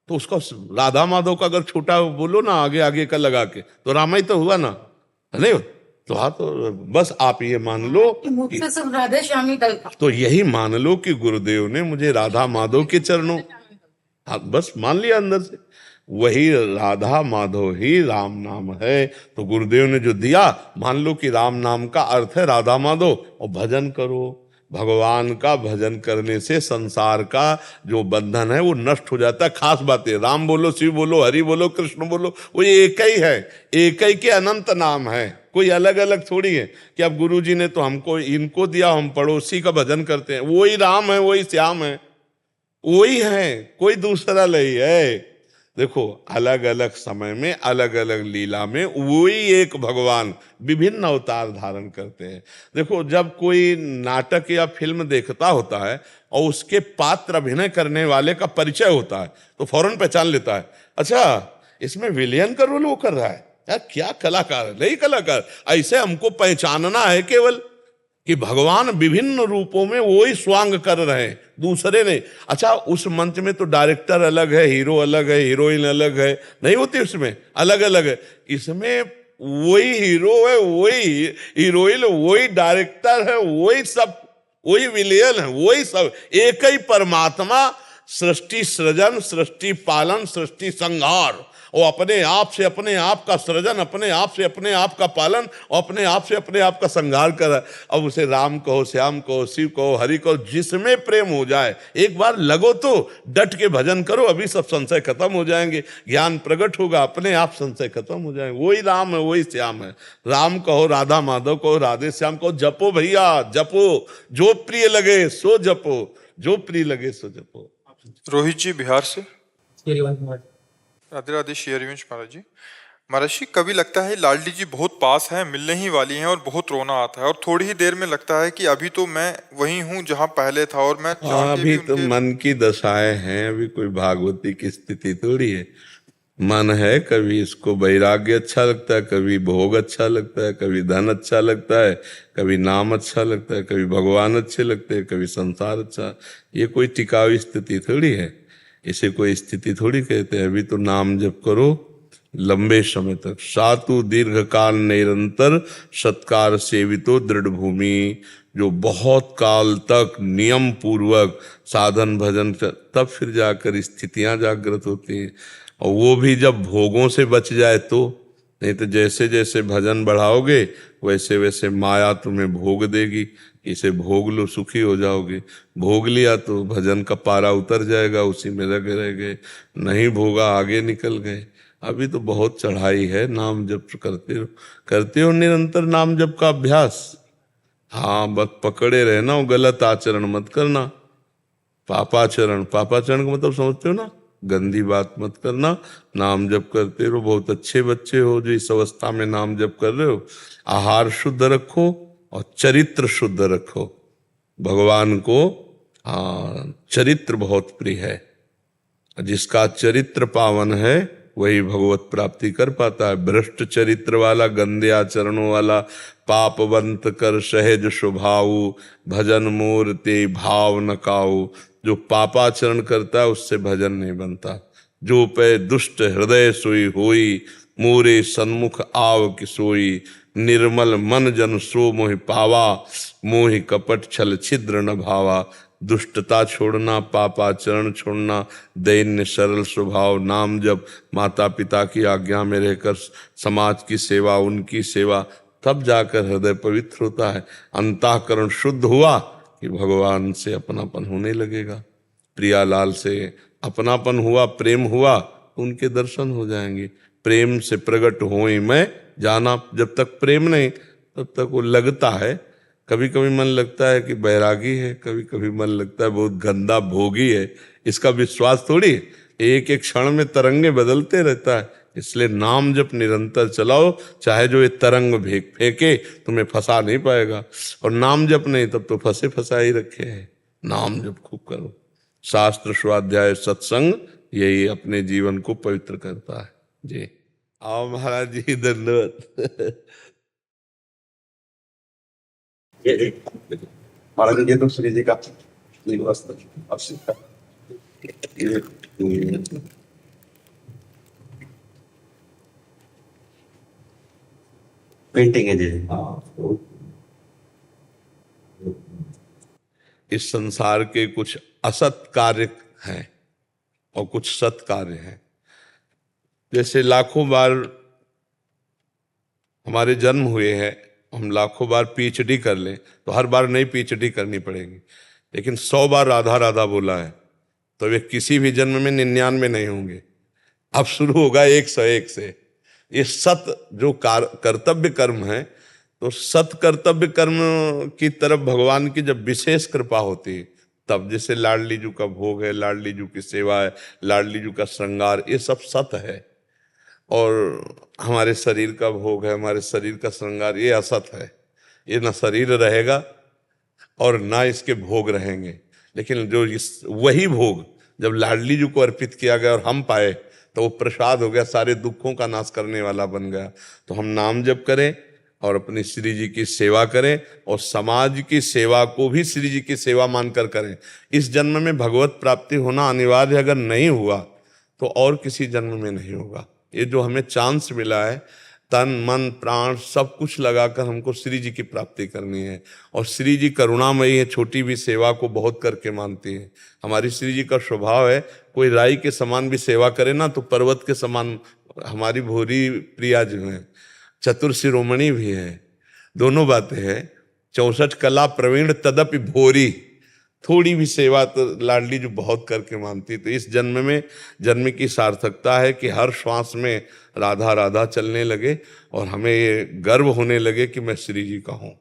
तो उसका राधा माधव का अगर छोटा बोलो ना, आगे आगे का लगा के, तो रामा ही तो हुआ ना, नहीं? तो हाँ, तो बस आप ये मान लो मुख से सब राधे श्यामी तक। तो यही मान लो कि गुरुदेव ने मुझे राधा माधव के चरणों, हाँ बस मान लिया अंदर से, वही राधा माधव ही राम नाम है। तो गुरुदेव ने जो दिया, मान लो कि राम नाम का अर्थ है राधा माधव, और भजन करो। भगवान का भजन करने से संसार का जो बंधन है वो नष्ट हो जाता है। खास बात है, राम बोलो, शिव बोलो, हरि बोलो, कृष्ण बोलो, वो एक ही है, एक ही के अनंत नाम है, कोई अलग अलग थोड़ी है कि अब गुरुजी ने तो हमको इनको दिया, हम पड़ोसी का भजन करते हैं। वही राम है, वही श्याम है, वही है, कोई दूसरा नहीं है। देखो, अलग अलग समय में अलग अलग लीला में वही एक भगवान विभिन्न अवतार धारण करते हैं। देखो, जब कोई नाटक या फिल्म देखता होता है और उसके पात्र अभिनय करने वाले का परिचय होता है, तो फौरन पहचान लेता है, अच्छा इसमें विलेन का रोल वो कर रहा है, यार क्या कलाकार है, नहीं कलाकार। ऐसे हमको पहचानना है केवल कि भगवान विभिन्न रूपों में वही स्वांग कर रहे हैं, दूसरे नहीं। अच्छा, उस मंच में तो डायरेक्टर अलग है, हीरो अलग है, हीरोइन अलग है, नहीं होती उसमें, अलग अलग है। इसमें वही हीरो है, वही हीरोइन, वही डायरेक्टर है, वही सब, वही विलेन है, वही सब, एक ही परमात्मा। सृष्टि सृजन, सृष्टि पालन, सृष्टि संहार, वो अपने आप से अपने आप का सृजन, अपने आप से अपने आप का पालन, और अपने आप से अपने आप का संहार कर। अब उसे राम कहो, श्याम कहो, शिव कहो, हरि कहो, जिसमें प्रेम हो जाए, एक बार लगो तो डट के भजन करो, अभी सब संशय खत्म हो जाएंगे, ज्ञान प्रकट होगा, अपने आप संशय खत्म हो जाएंगे। वही राम है, वही श्याम है। राम कहो, राधा माधव कहो, राधे श्याम कहो, जपो भैया जपो, जो प्रिय लगे सो जपो, जो प्रिय लगे सो जपो। रोहित जी बिहार से। श्री हरिवंश महाराज। राधे राधे श्री हरिवंश महाराज जी। महाराज जी, कभी लगता है लाडली जी बहुत पास हैं, मिलने ही वाली हैं, और बहुत रोना आता है, और थोड़ी ही देर में लगता है कि अभी तो मैं वही हूँ जहाँ पहले था, और मैं चाह के अभी भी तो उनके... मन की दशाएं हैं, अभी कोई भागवती की स्थिति थोड़ी है। मन है, कभी इसको वैराग्य अच्छा लगता है, कभी भोग अच्छा लगता है, कभी धन अच्छा लगता है, कभी नाम अच्छा लगता है, कभी भगवान अच्छे लगते हैं, कभी संसार अच्छा। ये कोई टिकाऊ स्थिति थोड़ी है, इसे कोई स्थिति थोड़ी कहते हैं। अभी तो नाम जप करो लंबे समय तक। सातु दीर्घ काल निरंतर सत्कार सेवितो दृढ़ भूमि, जो बहुत काल तक नियम पूर्वक साधन भजन कर, तब फिर जाकर स्थितियां जागृत होती हैं। और वो भी जब भोगों से बच जाए तो, नहीं तो जैसे जैसे भजन बढ़ाओगे वैसे वैसे माया तुम्हें भोग देगी, इसे भोग लो सुखी हो जाओगे। भोग लिया तो भजन का पारा उतर जाएगा, उसी में लगे रह गए, नहीं भोगा आगे निकल गए। अभी तो बहुत चढ़ाई है, नाम जप करते हो निरंतर नाम जप का अभ्यास। हाँ, बस पकड़े रहना, गलत आचरण मत करना। पापाचरण, पापाचरण का मतलब समझते हो ना, गंदी बात मत करना। नाम जप करते रहो, बहुत अच्छे बच्चे हो जो इस अवस्था में नाम जप कर रहे हो। आहार शुद्ध रखो और चरित्र शुद्ध रखो। भगवान को चरित्र बहुत प्रिय है, जिसका चरित्र पावन है वही भगवत प्राप्ति कर पाता है। भ्रष्ट चरित्र वाला, गंदे आचरणों वाला, पापवंत कर सहज स्वभाव, भजन मोर ते भाव न काऊ, जो पापाचरण करता है उससे भजन नहीं बनता। जो पे दुष्ट हृदय सोई होई, मोरे सन्मुख आव किसोई, निर्मल मन जन सो मोहि पावा, मोहि कपट छल छिद्र न भावा। दुष्टता छोड़ना, पापाचरण छोड़ना, दैन्य सरल स्वभाव, नाम जब, माता पिता की आज्ञा में रहकर समाज की सेवा, उनकी सेवा, तब जाकर हृदय पवित्र होता है। अंतःकरण शुद्ध हुआ कि भगवान से अपनापन होने लगेगा। प्रियालाल से अपनापन हुआ, प्रेम हुआ, उनके दर्शन हो जाएंगे। प्रेम से प्रकट होई मैं जाना, जब तक प्रेम नहीं तब तक वो लगता है। कभी कभी मन लगता है कि बैरागी है, कभी कभी मन लगता है बहुत गंदा भोगी है। इसका विश्वास थोड़ी है। एक एक क्षण में तरंगे बदलते रहता है। इसलिए नाम जप निरंतर चलाओ, चाहे जो ये तरंग फेंके तुम्हें फंसा नहीं पाएगा। और नाम जप नहीं तब तो फंसे फंसा ही रखे हैं। नाम जप खूब करो। शास्त्र स्वाध्याय सत्संग यही अपने जीवन को पवित्र करता है। जी आओ महाराज जी, धन्यवाद। महाराज ये तो श्री जी का वस्त्र अवश्य पेंटिंग है जी। इस संसार के कुछ असत कार्य हैं और कुछ सत कार्य हैं। जैसे लाखों बार हमारे जन्म हुए हैं, हम लाखों बार पीएचडी कर लें तो हर बार नई पीएचडी करनी पड़ेगी। लेकिन 100 बार राधा राधा बोला है तो वे किसी भी जन्म में 99 नहीं होंगे। अब शुरू होगा 101 से। ये सत जो कर्तव्य कर्म है, तो सत कर्तव्य कर्म की तरफ भगवान की जब विशेष कृपा होती है तब, जैसे लाडली जू का भोग है, लाडली जू की सेवा है, लाडली जू का श्रृंगार, ये सब सत है। और हमारे शरीर का भोग है, हमारे शरीर का श्रृंगार, ये असत है। ये ना शरीर रहेगा और ना इसके भोग रहेंगे। लेकिन जो वही भोग जब लाडली जी को अर्पित किया गया और हम पाए तो वो प्रसाद हो गया, सारे दुखों का नाश करने वाला बन गया। तो हम नाम जप करें और अपनी श्री जी की सेवा करें और समाज की सेवा को भी श्री जी की सेवा मानकर करें। इस जन्म में भगवत प्राप्ति होना अनिवार्य अगर नहीं हुआ तो और किसी जन्म में नहीं होगा। ये जो हमें चांस मिला है, तन मन प्राण सब कुछ लगाकर हमको श्री जी की प्राप्ति करनी है। और श्री जी करुणामयी है, छोटी भी सेवा को बहुत करके मानती है। हमारी श्री जी का स्वभाव है, कोई राई के समान भी सेवा करे ना तो पर्वत के समान। हमारी भोरी प्रिया जो है, चतुर शिरोमणि भी है, दोनों बातें हैं। 64 कला प्रवीण तदपि भोरी, थोड़ी भी सेवा तो लाडली जो बहुत करके मानती। तो इस जन्म में जन्म की सार्थकता है कि हर श्वास में राधा राधा चलने लगे और हमें ये गर्व होने लगे कि मैं श्री जी का हूँ।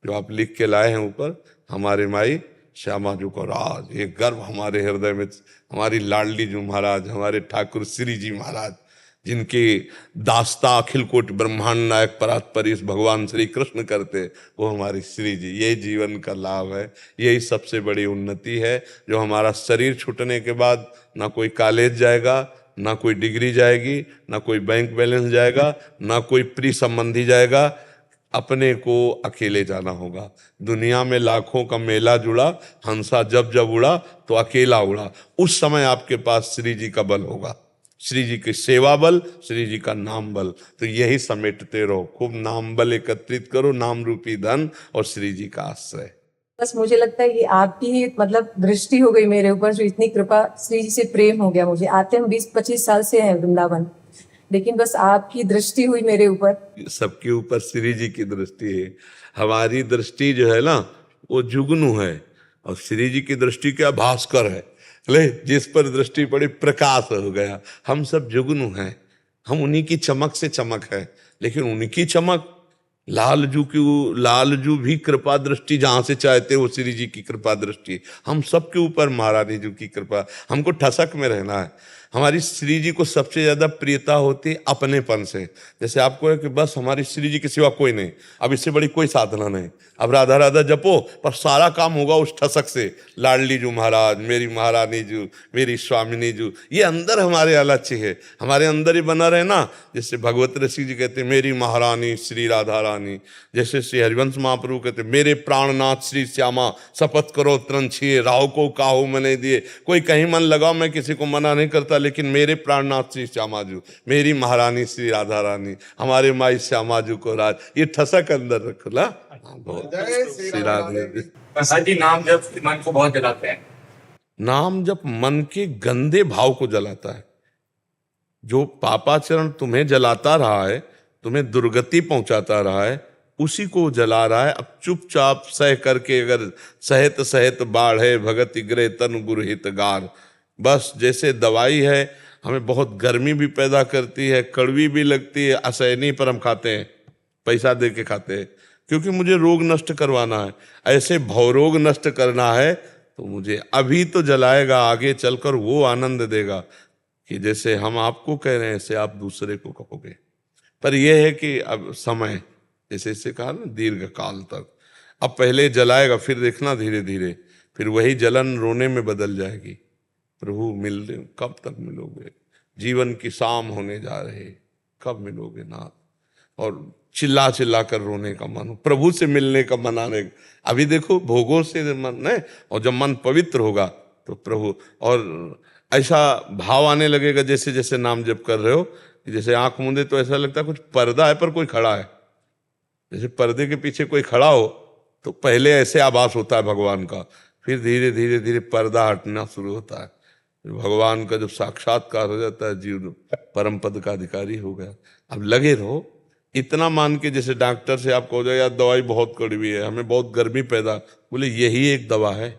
जो आप लिख के लाए हैं ऊपर, हमारे माई श्यामा जी को राज, ये गर्व हमारे हृदय में। हमारी लाडली जी महाराज, हमारे ठाकुर श्री जी महाराज, जिनकी दास्ता अखिल कोट ब्रह्मांड नायक परात्पर इस भगवान श्री कृष्ण करते, वो हमारी श्री जी। यही जीवन का लाभ है, यही सबसे बड़ी उन्नति है। जो हमारा शरीर छूटने के बाद ना कोई कॉलेज जाएगा, ना कोई डिग्री जाएगी, ना कोई बैंक बैलेंस जाएगा, ना कोई प्रिय संबंधी जाएगा, अपने को अकेले जाना होगा। दुनिया में लाखों का मेला जुड़ा, हंसा जब जब उड़ा तो अकेला उड़ा। उस समय आपके पास श्री जी का बल होगा, श्री जी की सेवा बल, श्री जी का नाम बल। तो यही समेटते रहो, खूब नाम बल एकत्रित करो, नाम रूपी धन और श्री जी का आश्रय। बस मुझे लगता है कि आपकी ही मतलब दृष्टि हो गई मेरे ऊपर, जो इतनी कृपा, श्री जी से प्रेम हो गया मुझे। आते हम 20-25 साल से हैं वृंदावन, लेकिन बस आपकी दृष्टि हुई मेरे ऊपर। सबके ऊपर श्री जी की दृष्टि है। हमारी दृष्टि जो है ना वो जुगनू है और श्री जी की दृष्टि क्या, भास्कर है। ले जिस पर दृष्टि पड़ी प्रकाश हो गया। हम सब जुगनू हैं, हम उन्हीं की चमक से चमक है। लेकिन उनकी चमक, लालजू भी कृपा दृष्टि जहां से चाहते वो श्री जी की कृपा दृष्टि। हम सबके ऊपर महारानी जी की कृपा। हमको ठसक में रहना है। हमारी श्री जी को सबसे ज्यादा प्रियता होती है अपनेपन से। जैसे आपको है कि बस हमारी श्री जी के सिवा कोई नहीं, अब इससे बड़ी कोई साधना नहीं, अब राधा राधा जपो, पर सारा काम होगा उस ठसक से। लाडली जू महाराज, मेरी महारानी जू, मेरी स्वामिनी जू, ये अंदर हमारे अलच्य है, हमारे अंदर ही बना रहे ना। जैसे भगवत ऋषि जी कहते मेरी महारानी श्री राधा रानी, जैसे श्री हरिवंश महाप्रभु कहते मेरे प्राणनाथ श्री श्यामा, शपथ करो तरण छिए, राव को काहू मने दिए। कोई कहीं मन लगाओ, मैं किसी को मना नहीं करता, लेकिन मेरे प्राणनाथ श्री श्यामा जू, मेरी महारानी श्री राधा रानी, हमारे माई श्यामा जू को राज, ये ठसक अंदर रखो ना। श्री राधे जी। नाम जब मन को बहुत जलाते हैं, नाम जब मन के गंदे भाव को जलाता है। जो पापाचरण तुम्हें जलाता रहा है, तुम्हें दुर्गति पहुंचाता रहा है, उसी को जला रहा है। अब चुपचाप सह करके, अगर सहत सहत बाढ़ है भगत इग्रे तन गुरहित गार। बस जैसे दवाई है, हमें बहुत गर्मी भी पैदा करती है, कड़वी भी लगती है, असहनीय, पर हम खाते हैं, पैसा दे के खाते हैं। क्योंकि मुझे रोग नष्ट करवाना है। ऐसे भवरोग नष्ट करना है तो मुझे अभी तो जलाएगा, आगे चलकर वो आनंद देगा कि जैसे हम आपको कह रहे हैं ऐसे आप दूसरे को कहोगे। पर यह है कि अब समय, जैसे इसे कहा ना, दीर्घ काल तक। अब पहले जलाएगा, फिर देखना धीरे धीरे फिर वही जलन रोने में बदल जाएगी। प्रभु मिल कब तक मिलोगे, जीवन की शाम होने जा रहे, कब मिलोगे नाथ। और चिल्ला चिल्ला कर रोने का मन हो, प्रभु से मिलने का मन आने। अभी देखो भोगों से मन है, और जब मन पवित्र होगा तो प्रभु, और ऐसा भाव आने लगेगा जैसे जैसे नाम जप कर रहे हो कि जैसे आंख मूंदे तो ऐसा लगता है कुछ पर्दा है पर कोई खड़ा है। जैसे पर्दे के पीछे कोई खड़ा हो तो पहले ऐसे आभास होता है भगवान का, फिर धीरे धीरे धीरे पर्दा हटना शुरू होता है। भगवान का जब साक्षात्कार हो जाता है, जीव परम पद का अधिकारी हो गया। अब लगे रहो, इतना मान के जैसे डॉक्टर से आप कहो यार दवाई बहुत कड़वी है, हमें बहुत गर्मी पैदा, बोले यही एक दवा है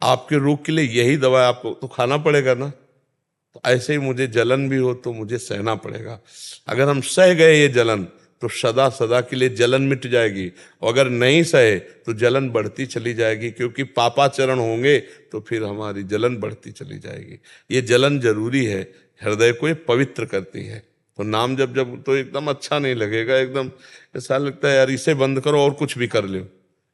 आपके रोग के लिए, यही दवा है, आपको तो खाना पड़ेगा ना। तो ऐसे ही मुझे जलन भी हो तो मुझे सहना पड़ेगा। अगर हम सह गए ये जलन तो सदा सदा के लिए जलन मिट जाएगी, और अगर नहीं सहे तो जलन बढ़ती चली जाएगी, क्योंकि पापाचरण होंगे तो फिर हमारी जलन बढ़ती चली जाएगी। ये जलन जरूरी है, हृदय को ये पवित्र करती है। तो नाम जब तो एकदम अच्छा नहीं लगेगा, एकदम ऐसा लगता है यार इसे बंद करो और कुछ भी कर लो,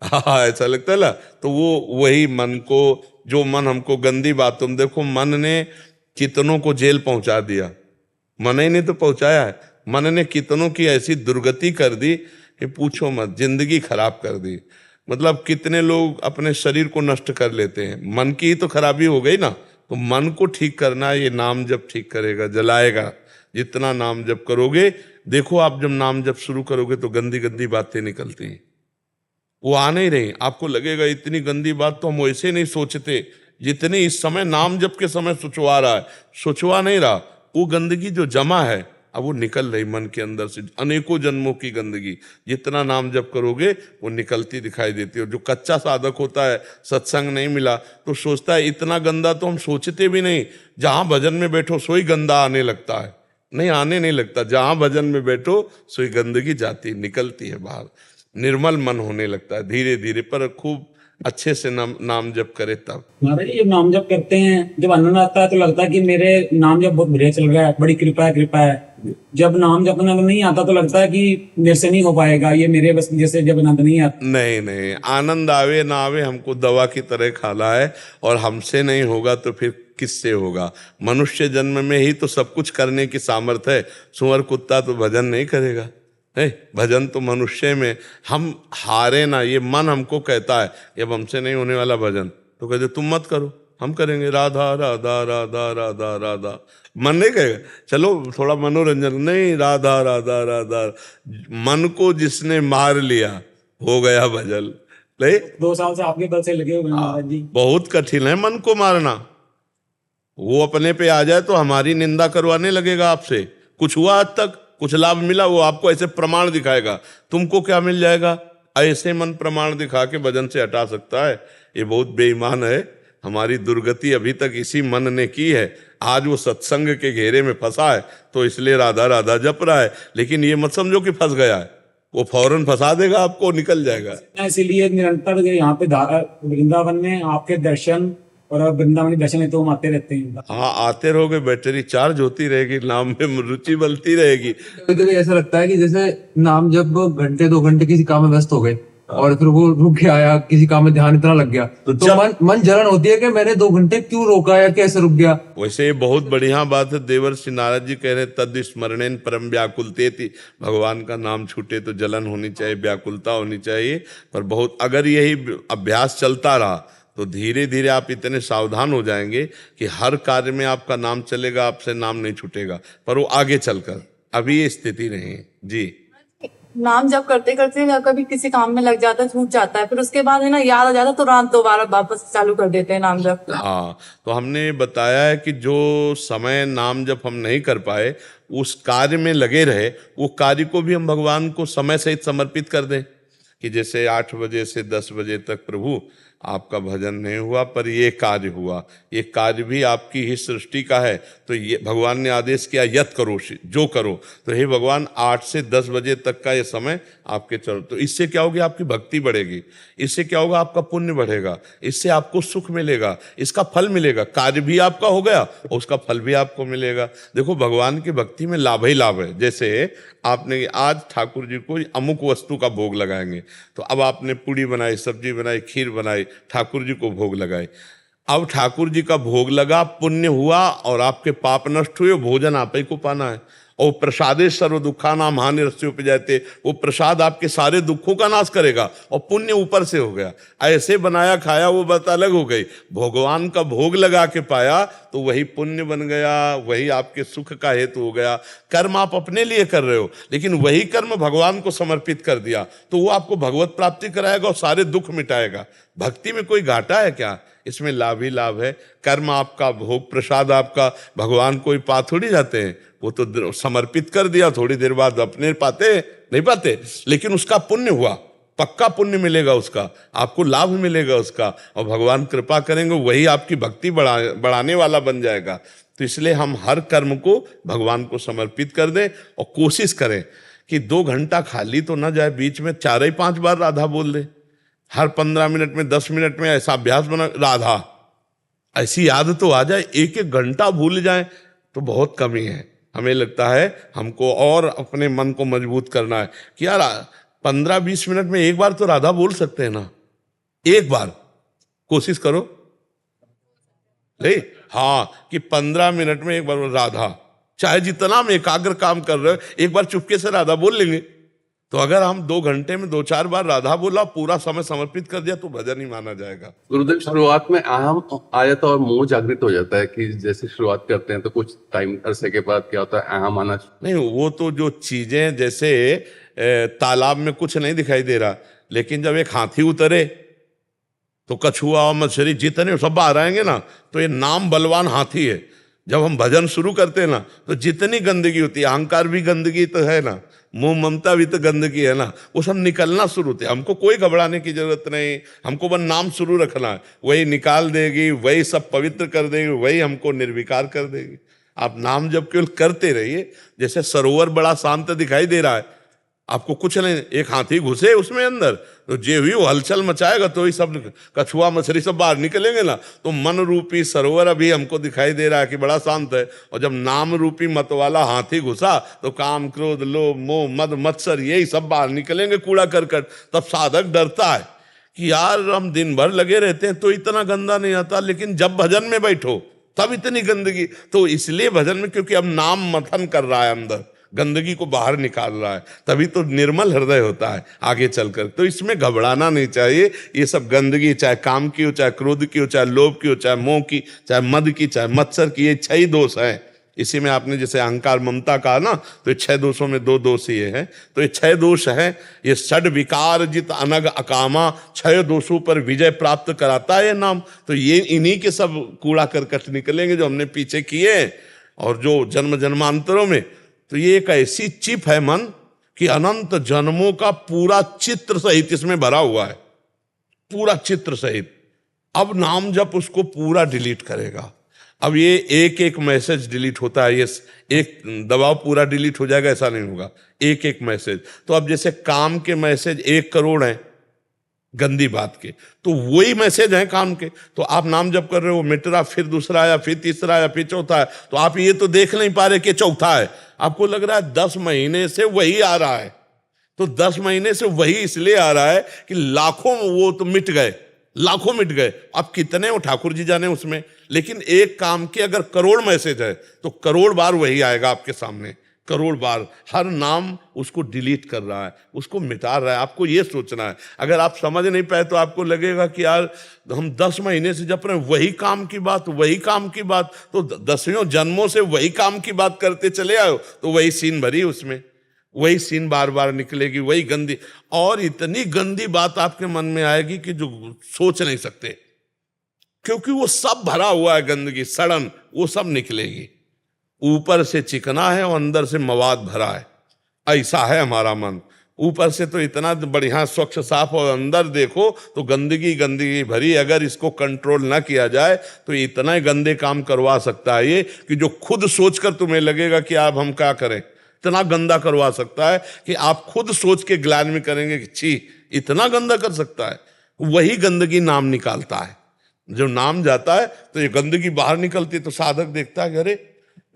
हाँ ऐसा लगता है ना। तो वो वही मन को, जो मन हमको गंदी बातों में, देखो मन ने कितनों को जेल पहुंचा दिया, मन ही ने तो पहुंचाया है। मन ने कितनों की ऐसी दुर्गति कर दी कि पूछो मत, जिंदगी खराब कर दी। मतलब कितने लोग अपने शरीर को नष्ट कर लेते हैं, मन की ही तो खराबी हो गई ना। तो मन को ठीक करना ये नाम जप ठीक करेगा, जलाएगा। जितना नाम जप करोगे, देखो आप जब नाम जप शुरू करोगे तो गंदी गंदी बातें निकलती हैं, वो आ नहीं रही। आपको लगेगा इतनी गंदी बात तो हम वैसे नहीं सोचते जितने इस समय नाम जप के समय सोचवा रहा है, सोचवा नहीं रहा। वो गंदगी जो जमा है अब वो निकल रही मन के अंदर से, अनेकों जन्मों की गंदगी जितना नाम जप करोगे वो निकलती दिखाई देती है। और जो कच्चा साधक होता है, सत्संग नहीं मिला तो सोचता है इतना गंदा तो हम सोचते भी नहीं, जहां भजन में बैठो सोई गंदा आने लगता है। नहीं, आने नहीं लगता, जहां भजन में बैठो सोई गंदगी जाती निकलती है बाहर, निर्मल मन होने लगता है धीरे धीरे। पर खूब अच्छे से नाम जप करे तब। महाराज जब नाम जप करते हैं, जब आनंद आता है तो लगता है कि मेरे नाम जप बहुत बढ़िया चल रहा है, बड़ी कृपा है। जब नाम जप आनंद नहीं आता तो लगता है कि मेरे से नहीं हो पाएगा, ये मेरे बस जैसे जब आनंद नहीं आता। नहीं, आनंद आवे ना आवे हमको दवा की तरह खाना है, और हमसे नहीं होगा तो फिर किससे होगा। मनुष्य जन्म में ही तो सब कुछ करने की सामर्थ्य है, सुअर कुत्ता तो भजन नहीं करेगा। भजन तो मनुष्य में, हम हारे ना, ये मन हमको कहता है कि अब हमसे नहीं होने वाला भजन, तो कहते तुम मत करो, हम करेंगे, राधा राधा राधा राधा राधा। मन नहीं कहेगा चलो थोड़ा मनोरंजन, नहीं, राधा राधा राधा। मन को जिसने मार लिया हो गया भजन। नहीं, 2 साल से आपके बल से लगे हुए महाराज जी। बहुत कठिन है मन को मारना। वो अपने पे आ जाए तो हमारी निंदा करवाने लगेगा आपसे। कुछ हुआ आज तक, कुछ लाभ मिला, वो आपको ऐसे प्रमाण दिखाएगा, तुमको क्या मिल जाएगा। ऐसे मन प्रमाण दिखा के भजन से हटा सकता है, ये बहुत बेईमान है। हमारी दुर्गति अभी तक इसी मन ने की है। आज वो सत्संग के घेरे में फंसा है तो इसलिए राधा राधा जप रहा है, लेकिन ये मत समझो कि फंस गया है, वो फौरन फंसा देगा आपको, निकल जाएगा। इसीलिए निरंतर यहाँ पे वृंदावन में आपके दर्शन और वृंदावन के दर्शन है तो हम आते रहते हैं। हाँ, आते रहोगे, बैटरी चार्ज होती रहेगी, नाम में रुचि बनती रहेगी। कभी कभी ऐसा लगता है कि जैसे नाम जब घंटे 2 घंटे किसी काम में व्यस्त हो गए और फिर वो रुक के आया, किसी काम में ध्यान इतना लग गया तो मन जलन होती है कि मैंने 2 घंटे क्यों रोका या कैसे रुक गया। वैसे ये बहुत बढ़िया बात है। देवर्षि नारद जी कह रहे तद स्मरणेन परम व्याकुलते थी, भगवान का नाम छूटे तो जलन होनी चाहिए, व्याकुलता होनी चाहिए। पर बहुत अगर यही अभ्यास चलता रहा तो धीरे धीरे आप इतने सावधान हो जाएंगे कि हर कार्य में आपका नाम चलेगा, आपसे नाम नहीं छूटेगा। पर वो आगे चलकर, अभी ये स्थिति नहीं है जी। नाम जब करते करते कभी किसी काम में लग जाता है, छूट जाता है, फिर उसके बाद है ना याद आ जाता है, तुरंत दोबारा वापस चालू कर देते हैं नाम जप। हाँ, तो हमने बताया है कि जो समय नाम जप हम नहीं कर पाए, उस कार्य में लगे रहे, वो कार्य को भी हम भगवान को समय सहित समर्पित कर दें। कि जैसे 8 बजे से 10 बजे तक प्रभु आपका भजन नहीं हुआ, पर ये कार्य हुआ। ये कार्य भी आपकी ही सृष्टि का है। तो ये भगवान ने आदेश किया यत करो, जो करो। तो हे भगवान 8 से 10 बजे तक का ये समय आपके चलो। तो इससे क्या होगी? आपकी भक्ति बढ़ेगी। इससे क्या होगा? आपका पुण्य बढ़ेगा। इससे आपको सुख मिलेगा, इसका फल मिलेगा। कार्य भी आपका हो गया और उसका फल भी आपको मिलेगा। देखो, भगवान की भक्ति में लाभ ही लाभ है। जैसे आपने आज ठाकुर जी को अमुक वस्तु का भोग लगाएंगे, तो अब आपने पूड़ी बनाई, सब्जी बनाई, खीर बनाई, ठाकुर जी को भोग लगाए। अब ठाकुर जी का भोग लगा, पुण्य हुआ और आपके पाप नष्ट हुए। भोजन आप ही को पाना है। और प्रसादे सर्व दुखा नाम हानि रस्योपजाते, वो प्रसाद आपके सारे दुखों का नाश करेगा और पुण्य ऊपर से हो गया। ऐसे बनाया खाया वो बात अलग हो गई। भगवान का भोग लगा के पाया तो वही पुण्य बन गया, वही आपके सुख का हेतु हो गया। कर्म आप अपने लिए कर रहे हो, लेकिन वही कर्म भगवान को समर्पित कर दिया तो वो आपको भगवत प्राप्ति कराएगा और सारे दुख मिटाएगा। भक्ति में कोई घाटा है क्या? इसमें लाभ ही लाभ है। कर्म आपका, भोग प्रसाद आपका, भगवान कोई पा थोड़ी जाते हैं। वो तो समर्पित कर दिया, थोड़ी देर बाद अपने पाते नहीं पाते, लेकिन उसका पुण्य हुआ, पक्का पुण्य मिलेगा, उसका आपको लाभ मिलेगा उसका। और भगवान कृपा करेंगे, वही आपकी भक्ति बढ़ाने वाला बन जाएगा। तो इसलिए हम हर कर्म को भगवान को समर्पित कर दें और कोशिश करें कि 2 घंटा खाली तो ना जाए, बीच में 4 ही 5 बार राधा बोल दे। हर 15 मिनट में, 10 मिनट में ऐसा अभ्यास बना, राधा ऐसी याद तो आ जाए। 1-1 घंटा भूल जाए तो बहुत कमी है। हमें लगता है हमको और अपने मन को मजबूत करना है कि यार 15-20 मिनट में एक बार तो राधा बोल सकते हैं ना। एक बार कोशिश करो, नहीं हाँ, कि 15 मिनट में एक बार राधा, चाहे जितना हम एकाग्र काम कर रहे हो, एक बार चुपके से राधा बोल लेंगे। तो अगर हम 2 घंटे में 2-4 बार राधा बोला, पूरा समय समर्पित कर दिया, तो भजन ही माना जाएगा। गुरुदेव, शुरुआत में अहम आ जाता है और मोह जागृत हो जाता है कि जैसे शुरुआत करते हैं तो कुछ टाइम अरसे के बाद क्या होता है, अहम आना। नहीं, वो तो जो चीजें, जैसे तालाब में कुछ नहीं दिखाई दे रहा, लेकिन जब एक हाथी उतरे तो कछुआ और मछली जितने सब बाहर आएंगे ना, तो ये नाम बलवान हाथी है। जब हम भजन शुरू करते हैं ना, तो जितनी गंदगी होती है, अहंकार भी गंदगी तो है ना, मोह ममता भी तो गंदगी है ना, वो सब निकलना शुरू होते हैं। हमको कोई घबराने की जरूरत नहीं, हमको बस नाम शुरू रखना है, वही निकाल देगी, वही सब पवित्र कर देगी, वही हमको निर्विकार कर देगी। आप नाम जब केवल करते रहिए, जैसे सरोवर बड़ा शांत दिखाई दे रहा है, आपको कुछ नहीं, एक हाथी घुसे उसमें अंदर, तो जे हुई वो हलचल मचाएगा, तो ही सब कछुआ मछली सब बाहर निकलेंगे ना। तो मन रूपी सरोवर अभी हमको दिखाई दे रहा है कि बड़ा शांत है, और जब नाम रूपी मत वाला हाथी घुसा तो काम, क्रोध, लोभ, मोह, मद, मत्सर यही सब बाहर निकलेंगे, कूड़ा करकट। तब साधक डरता है कि यार हम दिन भर लगे रहते हैं तो इतना गंदा नहीं आता, लेकिन जब भजन में बैठो तब इतनी गंदगी। तो इसलिए भजन में, क्योंकि अब नाम मथन कर रहा है, अंदर गंदगी को बाहर निकाल रहा है, तभी तो निर्मल हृदय होता है आगे चलकर। तो इसमें घबराना नहीं चाहिए। ये सब गंदगी, चाहे काम की हो, चाहे क्रोध की हो, चाहे लोभ की हो, चाहे मोह की, चाहे मद की, चाहे मत्सर की, ये 6 दोष हैं। इसी में आपने जैसे अहंकार ममता कहा ना, तो ये 6 दोषों में 2 दोष ये हैं। तो ये 6 दोष हैं। ये षड विकार जित अनग अकामा, 6 दोषों पर विजय प्राप्त कराता है ये नाम। तो ये इन्हीं के सब कूड़ा करकट निकलेंगे जो हमने पीछे किए और जो जन्म जन्मांतरों में। तो ये एक ऐसी चिप है मन कि अनंत जन्मों का पूरा चित्र सहित इसमें भरा हुआ है, पूरा चित्र सहित। अब नाम जब उसको पूरा डिलीट करेगा, अब ये एक मैसेज डिलीट होता है, ये एक दबाव पूरा डिलीट हो जाएगा ऐसा नहीं होगा, एक मैसेज। तो अब जैसे काम के मैसेज 1 करोड़ हैं गंदी बात के, तो वही मैसेज हैं काम के। तो आप नाम जब कर रहे हो, मिट रहा, फिर दूसरा आया, फिर तीसरा आया, फिर चौथा है, तो आप ये तो देख नहीं पा रहे कि चौथा है। आपको लग रहा है 10 महीने से वही आ रहा है। तो 10 महीने से वही इसलिए आ रहा है कि लाखों वो तो मिट गए, लाखों मिट गए। अब कितने वो ठाकुर जी जाने उसमें, लेकिन एक काम के अगर करोड़ मैसेज है तो करोड़ बार वही आएगा आपके सामने, करोड़ बार। हर नाम उसको डिलीट कर रहा है, उसको मिटा रहा है। आपको ये सोचना है। अगर आप समझ नहीं पाए तो आपको लगेगा कि यार हम 10 महीने से जप रहे हैं वही काम की बात, वही काम की बात, तो 10वें जन्मों से वही काम की बात करते चले आए, तो वही सीन भरी उसमें, वही सीन बार बार निकलेगी, वही गंदी। और इतनी गंदी बात आपके मन में आएगी कि जो सोच नहीं सकते, क्योंकि वो सब भरा हुआ है गंदगी, सड़न, वो सब निकलेगी। ऊपर से चिकना है और अंदर से मवाद भरा है, ऐसा है हमारा मन। ऊपर से तो इतना बढ़िया स्वच्छ साफ, और अंदर देखो तो गंदगी गंदगी भरी। अगर इसको कंट्रोल ना किया जाए तो इतना गंदे काम करवा सकता है ये, कि जो खुद सोचकर तुम्हें लगेगा कि अब हम क्या करें, इतना गंदा करवा सकता है कि आप खुद सोच के ग्लानि में करेंगे कि छी, इतना गंदा कर सकता है। वही गंदगी नाम निकालता है। जो नाम जाता है तो ये गंदगी बाहर निकलती है, तो साधक देखता है कि अरे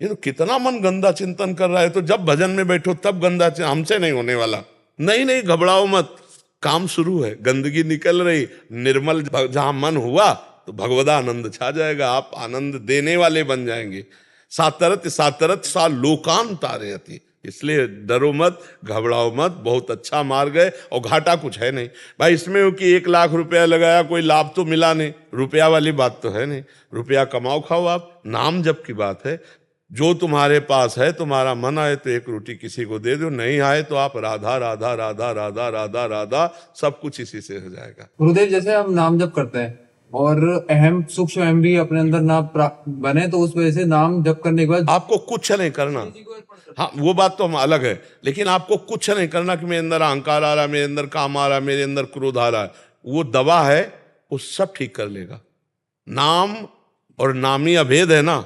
ये तो कितना मन गंदा चिंतन कर रहा है, तो जब भजन में बैठो तब गंदा हमसे नहीं होने वाला। नहीं, घबराओ मत, काम शुरू है, गंदगी निकल रही, निर्मल जहां मन हुआ तो भगवदा आनंद छा जाएगा, आप आनंद देने वाले बन जाएंगे। सातरत सातरत सा लोकान तारयति, इसलिए डरो मत, घबराओ मत, बहुत अच्छा मार्ग है और घाटा कुछ है नहीं भाई इसमें। हो कि 1 लाख रुपया लगाया, कोई लाभ तो मिला नहीं, रुपया वाली बात तो है नहीं। रुपया कमाओ खाओ आप, नाम जप की बात है। जो तुम्हारे पास है, तुम्हारा मन आए तो 1 रोटी किसी को दे दो, नहीं आए तो आप राधा राधा राधा राधा राधा राधा, सब कुछ इसी से हो जाएगा। गुरुदेव, जैसे हम नाम जप करते हैं और अहम सूक्ष्म अहम भी अपने अंदर ना बने, तो उस वजह से नाम जप करने के बाद आपको कुछ नहीं करना। हाँ, वो बात तो हम अलग है, लेकिन आपको कुछ नहीं करना कि मेरे अंदर अहंकार आ रहा है, मेरे अंदर काम आ रहा है, मेरे अंदर क्रोध आ रहा है। वो दवा है, वो सब ठीक कर लेगा। नाम और नामी अभेद है ना,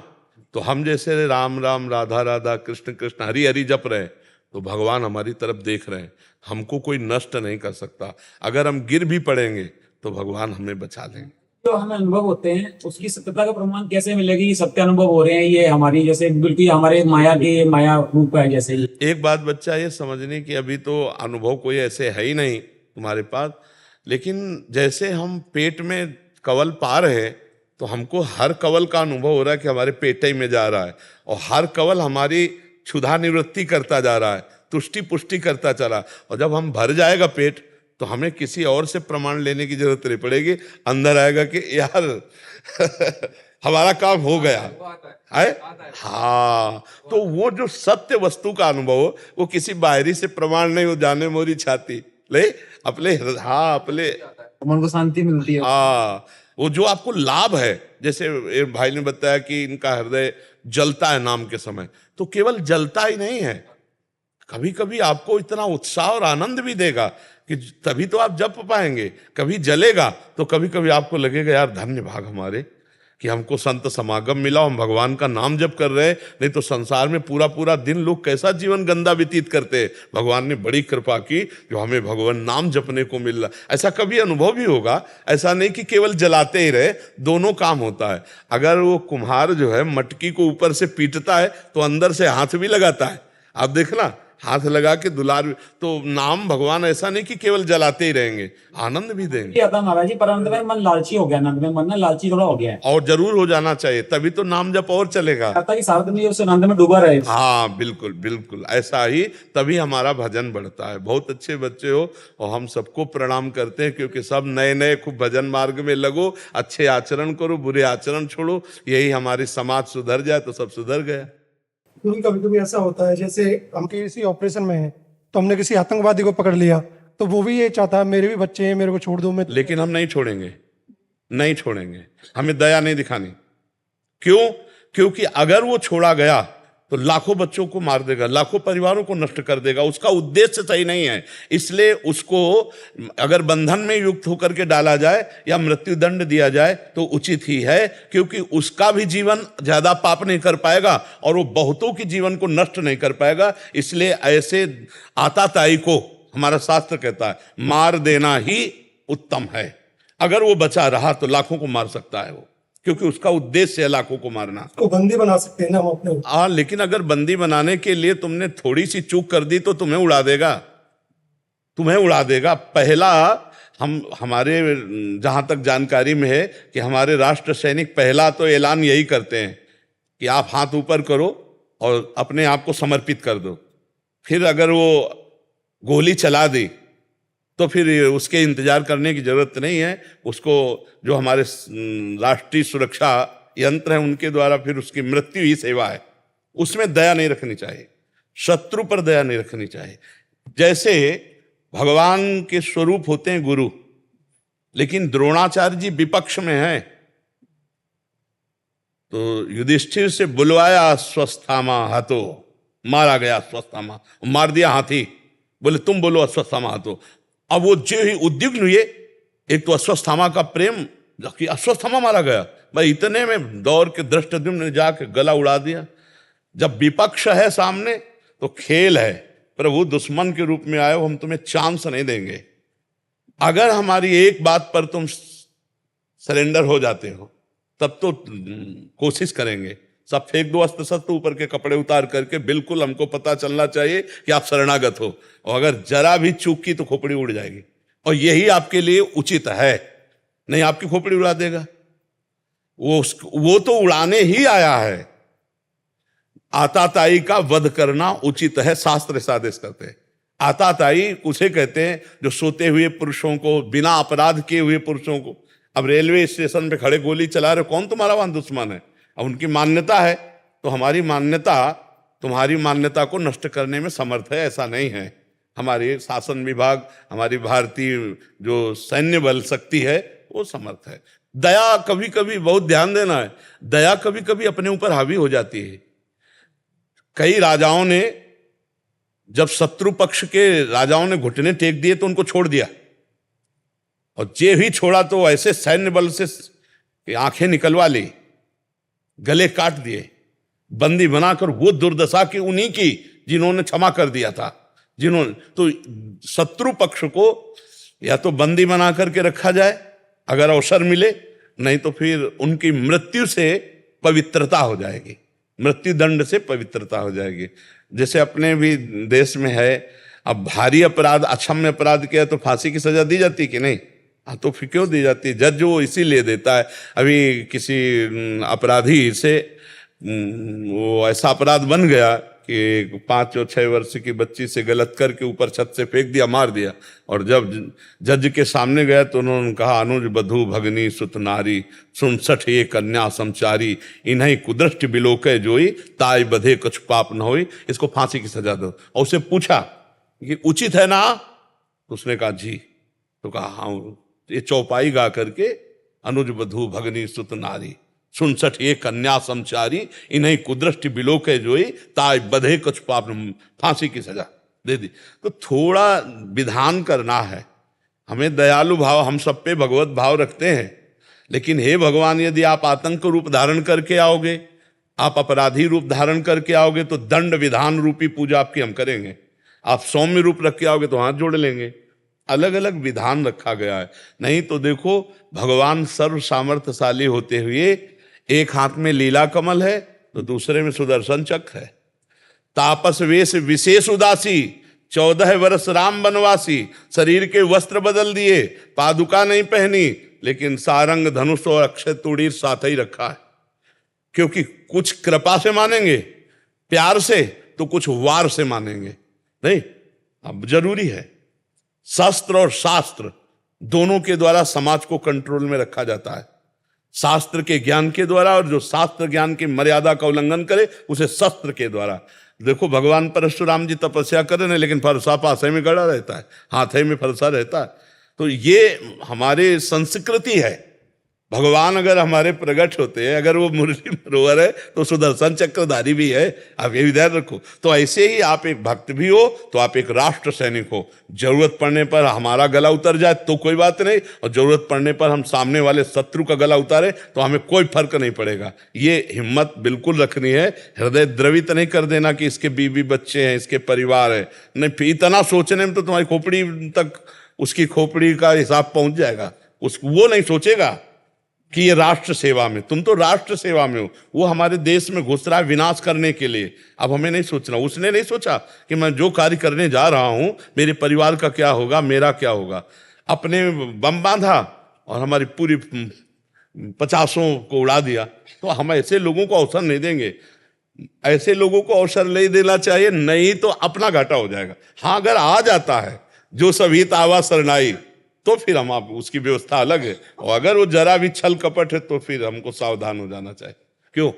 तो हम जैसे राम राम राधा राधा कृष्ण कृष्ण हरि हरि जप रहे हैं, तो भगवान हमारी तरफ देख रहे हैं, हमको कोई नष्ट नहीं कर सकता। अगर हम गिर भी पड़ेंगे तो भगवान हमें बचा लेंगे। जो हमें अनुभव होते हैं उसकी सत्यता का प्रमाण कैसे मिलेगी कि सत्य अनुभव हो रहे हैं, ये हमारी जैसे बिल्कुल हमारे माया के माया रूप है जैसे ही। एक बात बच्चा ये समझने की, अभी तो अनुभव कोई ऐसे है ही नहीं तुम्हारे पास, लेकिन जैसे हम पेट में कवल पा रहे हैं तो हमको हर कवल का अनुभव हो रहा है कि हमारे पेट ही में जा रहा है, और हर कवल हमारी क्षुधा निवृत्ति करता जा रहा है, तुष्टि पुष्टि करता चला। और जब हम भर जाएगा पेट तो हमें किसी और से प्रमाण लेने की जरूरत नहीं पड़ेगी। अंदर आएगा कि यार हमारा काम हो गया है। हाँ, तो वो जो सत्य वस्तु का अनुभव हो, वो किसी बाहरी से प्रमाण नहीं हो, जाने मोरी छाती ले अपने, हाँ अपने मन को शांति मिलती है। हाँ, वो जो आपको लाभ है, जैसे एक भाई ने बताया कि इनका हृदय जलता है नाम के समय, तो केवल जलता ही नहीं है, कभी कभी आपको इतना उत्साह और आनंद भी देगा कि तभी तो आप जप पाएंगे। कभी जलेगा तो कभी कभी आपको लगेगा यार धन्य भाग हमारे कि हमको संत समागम मिला, हम भगवान का नाम जप कर रहे हैं। नहीं तो संसार में पूरा पूरा दिन लोग कैसा जीवन गंदा व्यतीत करते हैं। भगवान ने बड़ी कृपा की जो हमें भगवान नाम जपने को मिल रहा। ऐसा कभी अनुभव भी होगा, ऐसा नहीं कि केवल जलाते ही रहे, दोनों काम होता है। अगर वो कुम्हार जो है मटकी को ऊपर से पीटता है तो अंदर से हाथ भी लगाता है, आप देखना, हाथ लगा के दुलार। तो नाम भगवान ऐसा नहीं कि केवल जलाते ही रहेंगे, आनंद भी देंगे। ये आता महाराज जी, पर अंत में मन लालची हो गया, नंद में मन ना लालची थोड़ा हो गया है, और जरूर हो जाना चाहिए, तभी तो नाम जप और चलेगा। लगता है कि सारा दिन ये उस नंद में डूबा रहे। हाँ बिल्कुल बिल्कुल, ऐसा ही तभी हमारा भजन बढ़ता है। बहुत अच्छे बच्चे हो और हम सबको प्रणाम करते हैं, क्योंकि सब नए नए खूब भजन मार्ग में लगो, अच्छे आचरण करो, बुरे आचरण छोड़ो, यही हमारी समाज सुधर जाए तो सब सुधर गया। क्योंकि कभी कभी ऐसा होता है, जैसे हम किसी ऑपरेशन में हैं तो हमने किसी आतंकवादी को पकड़ लिया, तो वो भी ये चाहता है मेरे भी बच्चे हैं, मेरे को छोड़ दो। मैं लेकिन हम नहीं छोड़ेंगे, नहीं छोड़ेंगे, हमें दया नहीं दिखानी। क्यों? क्योंकि अगर वो छोड़ा गया तो लाखों बच्चों को मार देगा, लाखों परिवारों को नष्ट कर देगा। उसका उद्देश्य सही नहीं है, इसलिए उसको अगर बंधन में युक्त होकर के डाला जाए या मृत्युदंड दिया जाए तो उचित ही है, क्योंकि उसका भी जीवन ज्यादा पाप नहीं कर पाएगा और वो बहुतों के जीवन को नष्ट नहीं कर पाएगा। इसलिए ऐसे आताताई को हमारा शास्त्र कहता है मार देना ही उत्तम है। अगर वो बचा रहा तो लाखों को मार सकता है वो, क्योंकि उसका उद्देश्य है लाखों को मारना। को बंदी बना सकते हैं ना हम अपने। हाँ, लेकिन अगर बंदी बनाने के लिए तुमने थोड़ी सी चूक कर दी तो तुम्हें उड़ा देगा, तुम्हें उड़ा देगा। पहला हमारे जहां तक जानकारी में है कि हमारे राष्ट्र सैनिक पहला तो ऐलान यही करते हैं कि आप हाथ ऊपर करो और अपने आप को समर्पित कर दो। फिर अगर वो गोली चला दी तो फिर उसके इंतजार करने की जरूरत नहीं है। उसको जो हमारे राष्ट्रीय सुरक्षा यंत्र है उनके द्वारा फिर उसकी मृत्यु ही सेवा है। उसमें दया नहीं रखनी चाहिए, शत्रु पर दया नहीं रखनी चाहिए। जैसे भगवान के स्वरूप होते हैं गुरु, लेकिन द्रोणाचार्य जी विपक्ष में हैं, तो युधिष्ठिर से बुलवाया स्वस्थामा हतो, मारा गया स्वस्थामा, मार दिया हाथी। बोले तुम बोलो अश्वत्थामा तो। अब वो जो ही उद्विग्न हुए, एक तो अश्वत्थामा का प्रेम कि अश्वत्थामा मारा गया, भाई इतने में दौड़ के धृष्टद्युम्न ने जाके गला उड़ा दिया। जब विपक्ष है सामने तो खेल है, प्रभु दुश्मन के रूप में आए हो, हम तुम्हें चांस नहीं देंगे। अगर हमारी एक बात पर तुम सरेंडर हो जाते हो तब तो कोशिश करेंगे, सब फेंक दो अस्त्र शस्त्र, ऊपर के कपड़े उतार करके, बिल्कुल हमको पता चलना चाहिए कि आप शरणागत हो, और अगर जरा भी चूक की तो खोपड़ी उड़ जाएगी, और यही आपके लिए उचित है। नहीं आपकी खोपड़ी उड़ा देगा, वो तो उड़ाने ही आया है। आताताई का वध करना उचित है, शास्त्र ऐसा आदेश करते हैं। आताताई उसे कहते हैं जो सोते हुए पुरुषों को, बिना अपराध किए हुए पुरुषों को, अब रेलवे स्टेशन पे खड़े गोली चला रहे, कौन तुम्हारा वहां दुश्मन है? अब उनकी मान्यता है, तो हमारी मान्यता तुम्हारी मान्यता को नष्ट करने में समर्थ है, ऐसा नहीं है। हमारे शासन विभाग, हमारी भारतीय जो सैन्य बल शक्ति है वो समर्थ है। दया कभी कभी, बहुत ध्यान देना है, दया कभी कभी अपने ऊपर हावी हो जाती है। कई राजाओं ने, जब शत्रु पक्ष के राजाओं ने घुटने टेक दिए तो उनको छोड़ दिया, और जे भी छोड़ा तो ऐसे सैन्य बल से आंखें निकलवा ली, गले काट दिए, बंदी बनाकर, वो दुर्दशा की उन्हीं की जिन्होंने क्षमा कर दिया था। जिन्होंने तो शत्रु पक्ष को या तो बंदी बना करके रखा जाए अगर अवसर मिले, नहीं तो फिर उनकी मृत्यु से पवित्रता हो जाएगी, मृत्यु दंड से पवित्रता हो जाएगी। जैसे अपने भी देश में है, अब भारी अपराध, अक्षम्य अपराध किया तो फांसी की सजा दी जाती कि नहीं? हाँ, तो फिर क्यों दी जाती है? जज वो इसीलिए देता है। अभी किसी अपराधी से वो ऐसा अपराध बन गया कि 5 और 6 वर्ष की बच्ची से गलत करके ऊपर छत से फेंक दिया, मार दिया, और जब जज के सामने गया तो उन्होंने कहा, अनुज बधू भगनी सुत नारी, 67 ये कन्या समचारी, इन्हीं कुदृष्टि बिलोके जोई, ताई बधे कुछ पाप न होई, इसको फांसी की सजा दो। और उसे पूछा कि उचित है ना? तो उसने कहा जी। तो कहा हाँ, ये चौपाई गा करके, अनुज बधू भगनी सुत नारी, 67 ये कन्या समचारी, इन्हीं कुदृष्टि बिलोके जोई, ताई बधे कुछ पाप, फांसी की सजा दे दी। तो थोड़ा विधान करना है, हमें दयालु भाव, हम सब पे भगवत भाव रखते हैं, लेकिन हे भगवान, यदि आप आतंक रूप धारण करके आओगे, आप अपराधी रूप धारण करके आओगे, तो दंड विधान रूपी पूजा आपकी हम करेंगे। आप सौम्य रूप रख के आओगे तो हाथ जोड़ लेंगे। अलग अलग विधान रखा गया है। नहीं तो देखो, भगवान सर्व सामर्थ्यशाली होते हुए एक हाथ में लीला कमल है तो दूसरे में सुदर्शन चक्र है। तापस वेश विशेष उदासी, 14 वर्ष राम बनवासी, शरीर के वस्त्र बदल दिए, पादुका नहीं पहनी, लेकिन सारंग धनुष और अक्षय तुड़ीर साथ ही रखा है। क्योंकि कुछ कृपा से मानेंगे, प्यार से, तो कुछ वार से मानेंगे। नहीं, अब जरूरी है, शस्त्र और शास्त्र दोनों के द्वारा समाज को कंट्रोल में रखा जाता है। शास्त्र के ज्ञान के द्वारा, और जो शास्त्र ज्ञान की मर्यादा का उल्लंघन करे उसे शस्त्र के द्वारा। देखो, भगवान परशुराम जी तपस्या कर रहे हैं, लेकिन फरसा पासे में गड़ा रहता है, हाथे में फरसा रहता है। तो ये हमारे संस्कृति है। भगवान अगर हमारे प्रकट होते हैं, अगर वो मुरली मरोवर है तो सुदर्शन चक्रधारी भी है, आप ये भी ध्यान रखो। तो ऐसे ही आप एक भक्त भी हो तो आप एक राष्ट्र सैनिक हो। जरूरत पड़ने पर हमारा गला उतर जाए तो कोई बात नहीं, और जरूरत पड़ने पर हम सामने वाले शत्रु का गला उतारे तो हमें कोई फर्क नहीं पड़ेगा। ये हिम्मत बिल्कुल रखनी है, हृदय द्रवित नहीं कर देना कि इसके बीवी बच्चे हैं, इसके परिवार है। नहीं, इतना सोचने में तो तुम्हारी खोपड़ी तक, उसकी खोपड़ी का हिसाब पहुंच जाएगा। वो नहीं सोचेगा कि ये राष्ट्र सेवा में, तुम तो राष्ट्र सेवा में हो। वो हमारे देश में घुस रहा है विनाश करने के लिए। अब हमें नहीं सोचना, उसने नहीं सोचा कि मैं जो कार्य करने जा रहा हूं, मेरे परिवार का क्या होगा, मेरा क्या होगा। अपने बम बांधा और हमारी पूरी 50 को उड़ा दिया। तो हम ऐसे लोगों को अवसर नहीं देंगे, ऐसे लोगों को अवसर नहीं देना चाहिए, नहीं तो अपना घाटा हो जाएगा। हाँ, अगर आ जाता है जो सभी तावा शरणाई, तो फिर हम आप उसकी व्यवस्था अलग है। और अगर वो जरा भी छल कपट है तो फिर हमको सावधान हो जाना चाहिए। क्यों?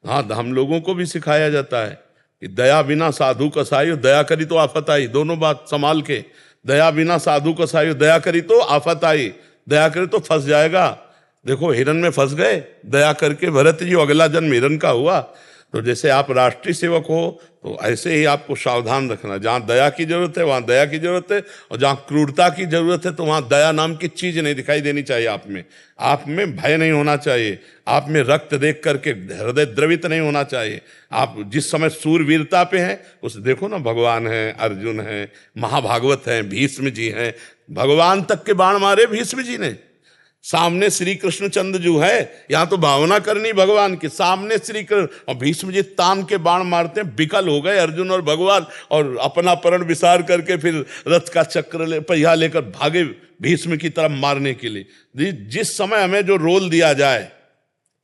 हाँ, हम लोगों को भी सिखाया जाता है कि दया बिना साधु कसाई, दया करी तो आफत आई। दोनों बात संभाल के, दया बिना साधु कसाई, दया करी तो आफत आई, दया करी तो फंस जाएगा। देखो, हिरन में फंस गए, दया करके भरत जी अगला जन्म हिरन का हुआ। तो जैसे आप राष्ट्रीय सेवक हो तो ऐसे ही आपको सावधान रखना, जहाँ दया की जरूरत है वहाँ दया की जरूरत है, और जहाँ क्रूरता की जरूरत है तो वहाँ दया नाम की चीज नहीं दिखाई देनी चाहिए आप में। आप में भय नहीं होना चाहिए, आप में रक्त देख करके हृदय द्रवित नहीं होना चाहिए। आप जिस समय सूरवीरता पे हैं उस देखो ना, भगवान है, अर्जुन है, महाभागवत हैं, भीष्म जी हैं, भगवान तक के बाण मारे भीष्म जी ने। सामने श्री कृष्ण चंद्र जो है, यहाँ तो भावना करनी भगवान की, सामने श्री कृष्ण और भीष्म जी तान के बाण मारते हैं, विकल हो गए अर्जुन और भगवान, और अपना परण विसार करके फिर रथ का चक्र पहिया लेकर भागे भीष्म की तरफ मारने के लिए। जिस समय हमें जो रोल दिया जाए,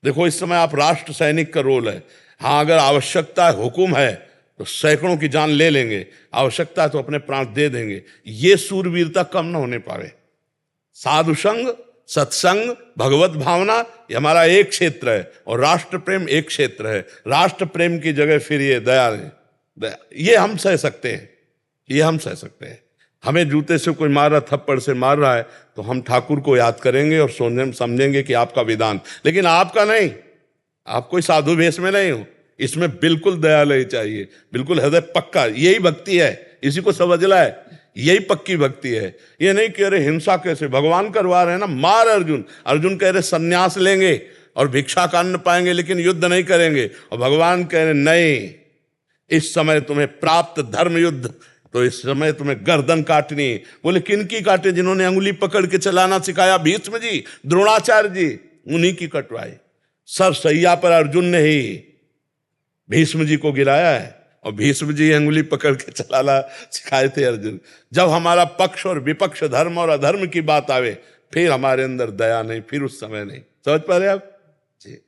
देखो इस समय आप राष्ट्र सैनिक का रोल है। हाँ, अगर आवश्यकता है, हुक्म है तो सैकड़ों की जान ले लेंगे, आवश्यकता है तो अपने प्राण दे देंगे। ये सूरवीरता कम न होने पावे। साधु संग, सत्संग, भगवत भावना ये हमारा एक क्षेत्र है, और राष्ट्र प्रेम एक क्षेत्र है। राष्ट्र प्रेम की जगह फिर ये दया है, ये हम सह सकते हैं, ये हम सह सकते हैं। हमें जूते से कोई मार रहा, थप्पड़ से मार रहा है तो हम ठाकुर को याद करेंगे और समझेंगे कि आपका विधान, लेकिन आपका नहीं। आप कोई साधु वेश में नहीं हो, इसमें बिल्कुल दयालय चाहिए, बिल्कुल हृदय पक्का। यही भक्ति है, इसी को समझना है, यही पक्की भक्ति है। ये नहीं कह रहे हिंसा कैसे, भगवान करवा रहे हैं ना, मार अर्जुन। अर्जुन कह रहे सन्यास लेंगे और भिक्षा का अन्न पाएंगे लेकिन युद्ध नहीं करेंगे, और भगवान कह रहे नहीं, इस समय तुम्हें प्राप्त धर्म युद्ध, तो इस समय तुम्हें गर्दन काटनी। बोले किन की काटे? जिन्होंने अंगुली पकड़ के चलाना सिखाया, भीष्म जी, द्रोणाचार्य जी, उन्हीं की कटवाई। सर सैया पर अर्जुन ने ही भीष्म जी को गिराया है, और भीष्म जी अंगुली पकड़ के चलाना सिखाए थे अर्जुन। जब हमारा पक्ष और विपक्ष, धर्म और अधर्म की बात आवे, फिर हमारे अंदर दया नहीं, फिर उस समय नहीं। समझ पा रहे आप जी?